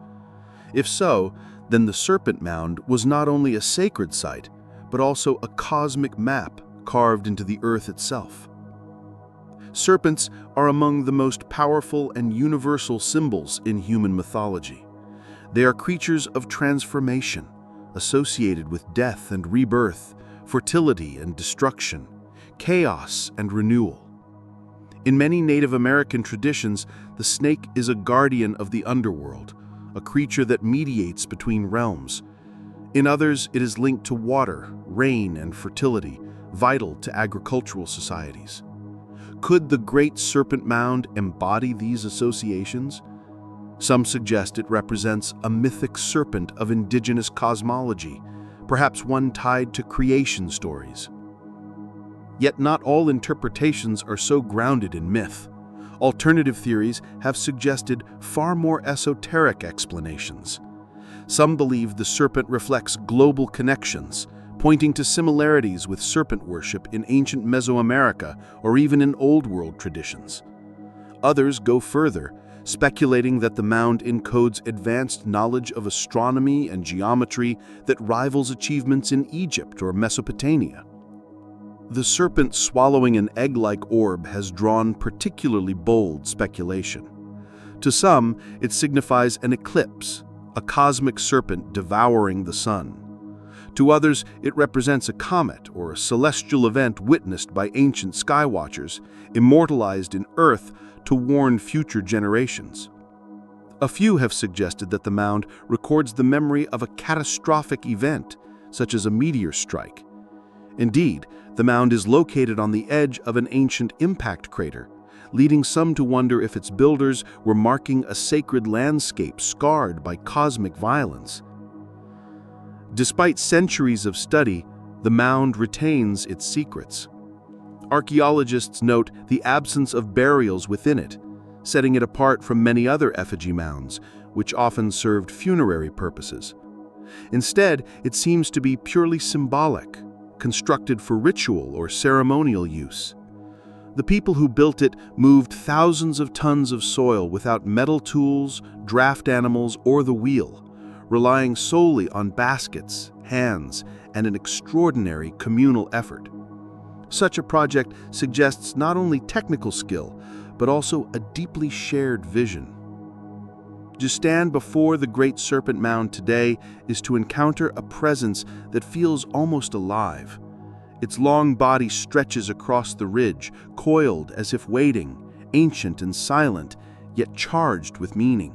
If so, then the Serpent Mound was not only a sacred site, but also a cosmic map carved into the earth itself. Serpents are among the most powerful and universal symbols in human mythology. They are creatures of transformation, associated with death and rebirth, fertility and destruction, chaos and renewal. In many Native American traditions, the snake is a guardian of the underworld, a creature that mediates between realms. In others, it is linked to water, rain, and fertility, vital to agricultural societies. Could the Great Serpent Mound embody these associations? Some suggest it represents a mythic serpent of indigenous cosmology, perhaps one tied to creation stories. Yet not all interpretations are so grounded in myth. Alternative theories have suggested far more esoteric explanations. Some believe the serpent reflects global connections, pointing to similarities with serpent worship in ancient Mesoamerica or even in Old World traditions. Others go further, speculating that the mound encodes advanced knowledge of astronomy and geometry that rivals achievements in Egypt or Mesopotamia. The serpent swallowing an egg-like orb has drawn particularly bold speculation. To some, it signifies an eclipse, a cosmic serpent devouring the sun. To others, it represents a comet or a celestial event witnessed by ancient skywatchers, immortalized in Earth to warn future generations. A few have suggested that the mound records the memory of a catastrophic event, such as a meteor strike. Indeed, the mound is located on the edge of an ancient impact crater, leading some to wonder if its builders were marking a sacred landscape scarred by cosmic violence. Despite centuries of study, the mound retains its secrets. Archaeologists note the absence of burials within it, setting it apart from many other effigy mounds, which often served funerary purposes. Instead, it seems to be purely symbolic, constructed for ritual or ceremonial use. The people who built it moved thousands of tons of soil without metal tools, draft animals, or the wheel, relying solely on baskets, hands, and an extraordinary communal effort. Such a project suggests not only technical skill, but also a deeply shared vision. To stand before the Great Serpent Mound today is to encounter a presence that feels almost alive. Its long body stretches across the ridge, coiled as if waiting, ancient and silent, yet charged with meaning.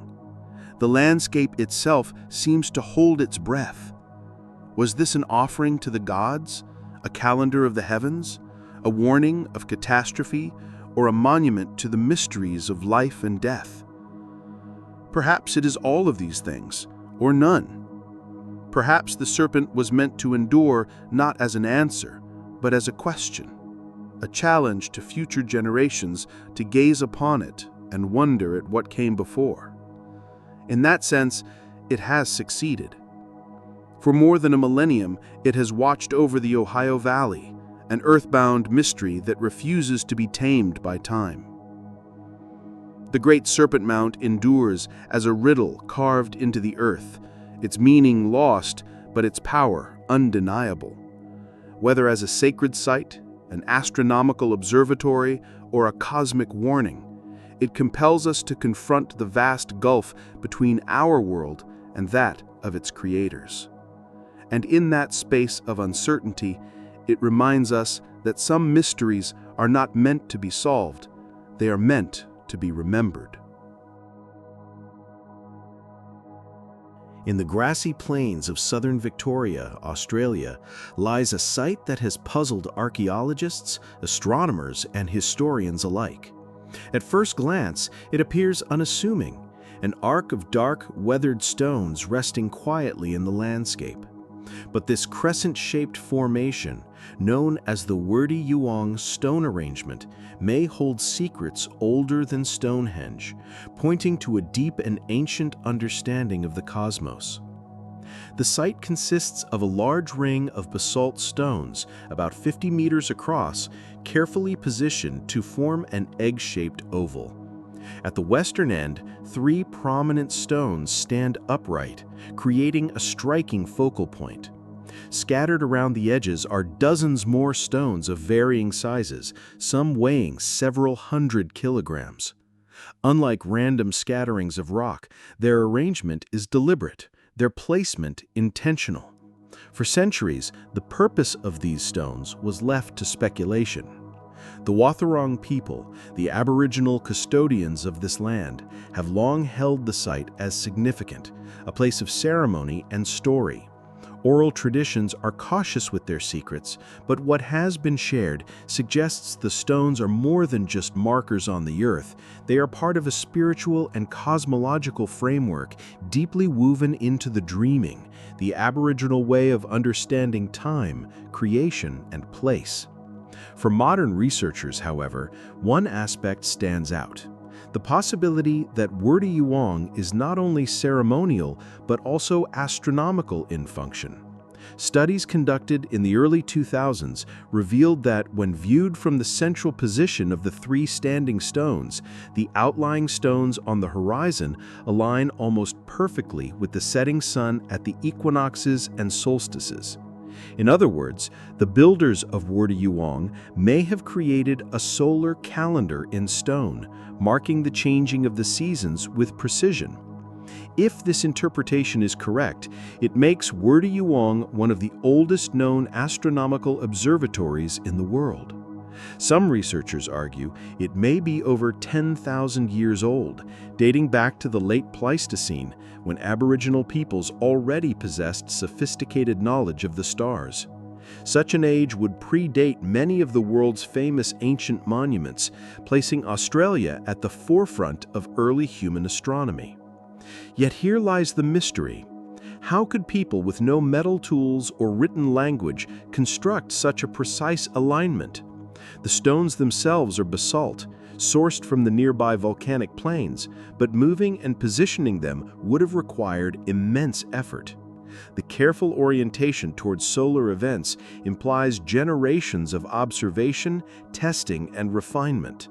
The landscape itself seems to hold its breath. Was this an offering to the gods, a calendar of the heavens, a warning of catastrophe, or a monument to the mysteries of life and death? Perhaps it is all of these things, or none. Perhaps the serpent was meant to endure not as an answer, but as a question, a challenge to future generations to gaze upon it and wonder at what came before. In that sense, it has succeeded. For more than a millennium, it has watched over the Ohio Valley, an earthbound mystery that refuses to be tamed by time. The Great Serpent Mound endures as a riddle carved into the earth, its meaning lost, but its power undeniable. Whether as a sacred site, an astronomical observatory, or a cosmic warning, it compels us to confront the vast gulf between our world and that of its creators. And in that space of uncertainty, it reminds us that some mysteries are not meant to be solved, they are meant to be remembered. In the grassy plains of southern Victoria, Australia, lies a site that has puzzled archaeologists, astronomers, and historians alike. At first glance, it appears unassuming, an arc of dark, weathered stones resting quietly in the landscape. But this crescent-shaped formation, known as the Wurdi Yuang stone arrangement, may hold secrets older than Stonehenge, pointing to a deep and ancient understanding of the cosmos. The site consists of a large ring of basalt stones, about 50 meters across, carefully positioned to form an egg-shaped oval. At the western end, 3 prominent stones stand upright, creating a striking focal point. Scattered around the edges are dozens more stones of varying sizes, some weighing several hundred kilograms. Unlike random scatterings of rock, their arrangement is deliberate, their placement intentional. For centuries, the purpose of these stones was left to speculation. The Wathaurong people, the Aboriginal custodians of this land, have long held the site as significant, a place of ceremony and story. Oral traditions are cautious with their secrets, but what has been shared suggests the stones are more than just markers on the earth. They are part of a spiritual and cosmological framework deeply woven into the dreaming, the Aboriginal way of understanding time, creation, and place. For modern researchers, however, one aspect stands out: the possibility that Wurdi Youang is not only ceremonial but also astronomical in function. Studies conducted in the early 2000s revealed that when viewed from the central position of the three standing stones, the outlying stones on the horizon align almost perfectly with the setting sun at the equinoxes and solstices. In other words, the builders of Wurdi Youang may have created a solar calendar in stone, marking the changing of the seasons with precision. If this interpretation is correct, it makes Wurdi Youang one of the oldest known astronomical observatories in the world. Some researchers argue it may be over 10,000 years old, dating back to the late Pleistocene, when Aboriginal peoples already possessed sophisticated knowledge of the stars. Such an age would predate many of the world's famous ancient monuments, placing Australia at the forefront of early human astronomy. Yet here lies the mystery. How could people with no metal tools or written language construct such a precise alignment? The stones themselves are basalt, sourced from the nearby volcanic plains, but moving and positioning them would have required immense effort. The careful orientation towards solar events implies generations of observation, testing, and refinement.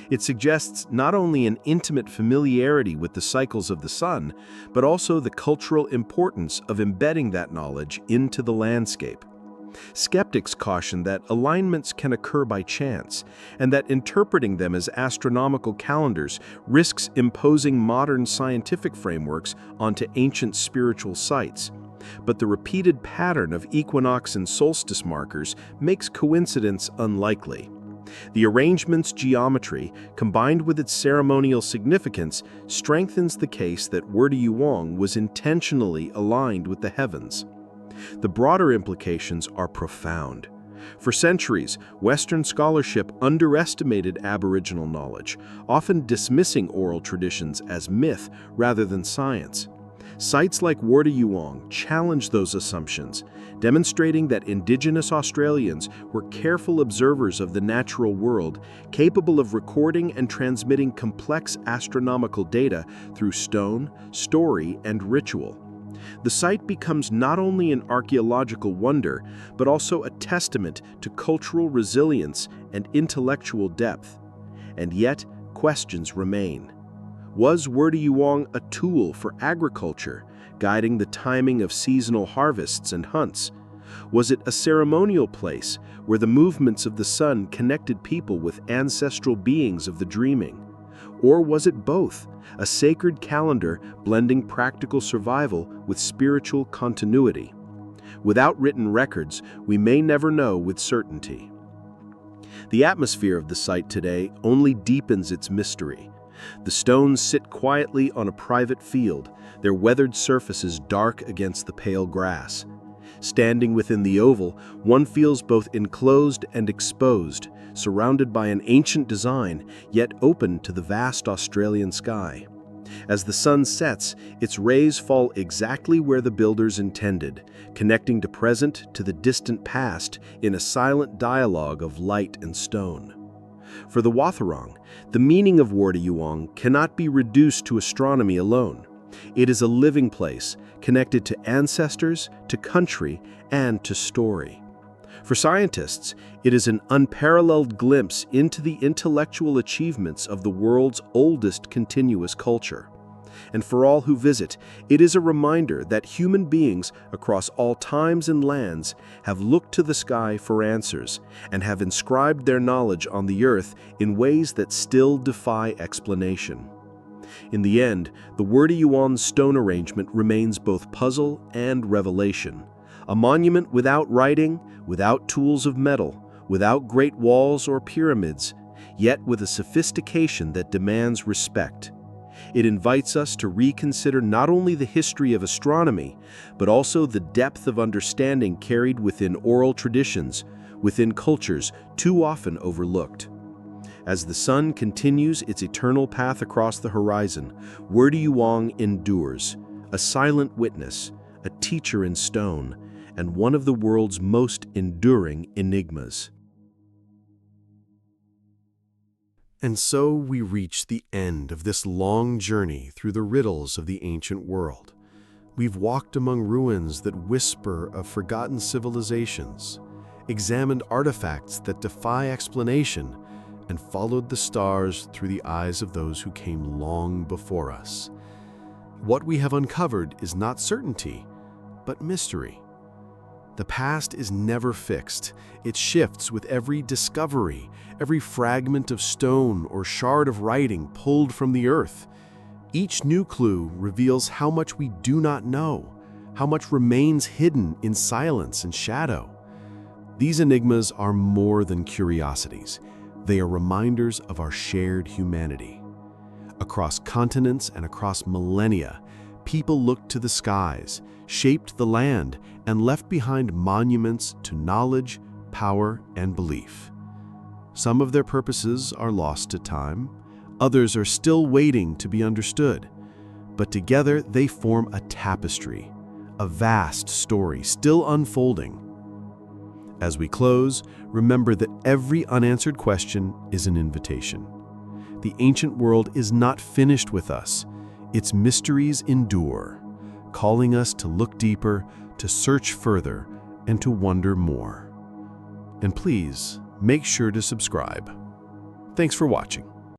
It suggests not only an intimate familiarity with the cycles of the sun, but also the cultural importance of embedding that knowledge into the landscape. Skeptics caution that alignments can occur by chance, and that interpreting them as astronomical calendars risks imposing modern scientific frameworks onto ancient spiritual sites. But the repeated pattern of equinox and solstice markers makes coincidence unlikely. The arrangement's geometry, combined with its ceremonial significance, strengthens the case that Wurdi Youang was intentionally aligned with the heavens. The broader implications are profound. For centuries, Western scholarship underestimated Aboriginal knowledge, often dismissing oral traditions as myth rather than science. Sites like Wurdi Youang challenge those assumptions, demonstrating that Indigenous Australians were careful observers of the natural world, capable of recording and transmitting complex astronomical data through stone, story, and ritual. The site becomes not only an archaeological wonder, but also a testament to cultural resilience and intellectual depth. And yet, questions remain. Was Wurdi Youang a tool for agriculture, guiding the timing of seasonal harvests and hunts? Was it a ceremonial place where the movements of the sun connected people with ancestral beings of the dreaming? Or was it both, a sacred calendar blending practical survival with spiritual continuity? Without written records, we may never know with certainty. The atmosphere of the site today only deepens its mystery. The stones sit quietly on a private field, their weathered surfaces dark against the pale grass. Standing within the oval, one feels both enclosed and exposed, surrounded by an ancient design, yet open to the vast Australian sky. As the sun sets, its rays fall exactly where the builders intended, connecting the present to the distant past in a silent dialogue of light and stone. For the Wathaurong, the meaning of Wurdi Youang cannot be reduced to astronomy alone. It is a living place, connected to ancestors, to country, and to story. For scientists, it is an unparalleled glimpse into the intellectual achievements of the world's oldest continuous culture. and for all who visit, it is a reminder that human beings across all times and lands have looked to the sky for answers and have inscribed their knowledge on the earth in ways that still defy explanation. In the end, the Wurdi Yuan stone arrangement remains both puzzle and revelation, a monument without writing, without tools of metal, without great walls or pyramids, yet with a sophistication that demands respect. It invites us to reconsider not only the history of astronomy, but also the depth of understanding carried within oral traditions, within cultures too often overlooked. As the sun continues its eternal path across the horizon, Wurdi Yuan endures, a silent witness, a teacher in stone, and one of the world's most enduring enigmas. And so we reach the end of this long journey through the riddles of the ancient world. We've walked among ruins that whisper of forgotten civilizations, examined artifacts that defy explanation, and followed the stars through the eyes of those who came long before us. What we have uncovered is not certainty, but mystery. The past is never fixed. It shifts with every discovery, every fragment of stone or shard of writing pulled from the earth. Each new clue reveals how much we do not know, how much remains hidden in silence and shadow. These enigmas are more than curiosities. They are reminders of our shared humanity. Across continents and across millennia, people looked to the skies, shaped the land, and left behind monuments to knowledge, power, and belief. Some of their purposes are lost to time, others are still waiting to be understood, but together they form a tapestry, a vast story still unfolding. As we close, remember that every unanswered question is an invitation. The ancient world is not finished with us. Its mysteries endure, calling us to look deeper, to search further, and to wonder more. And please, make sure to subscribe. Thanks for watching.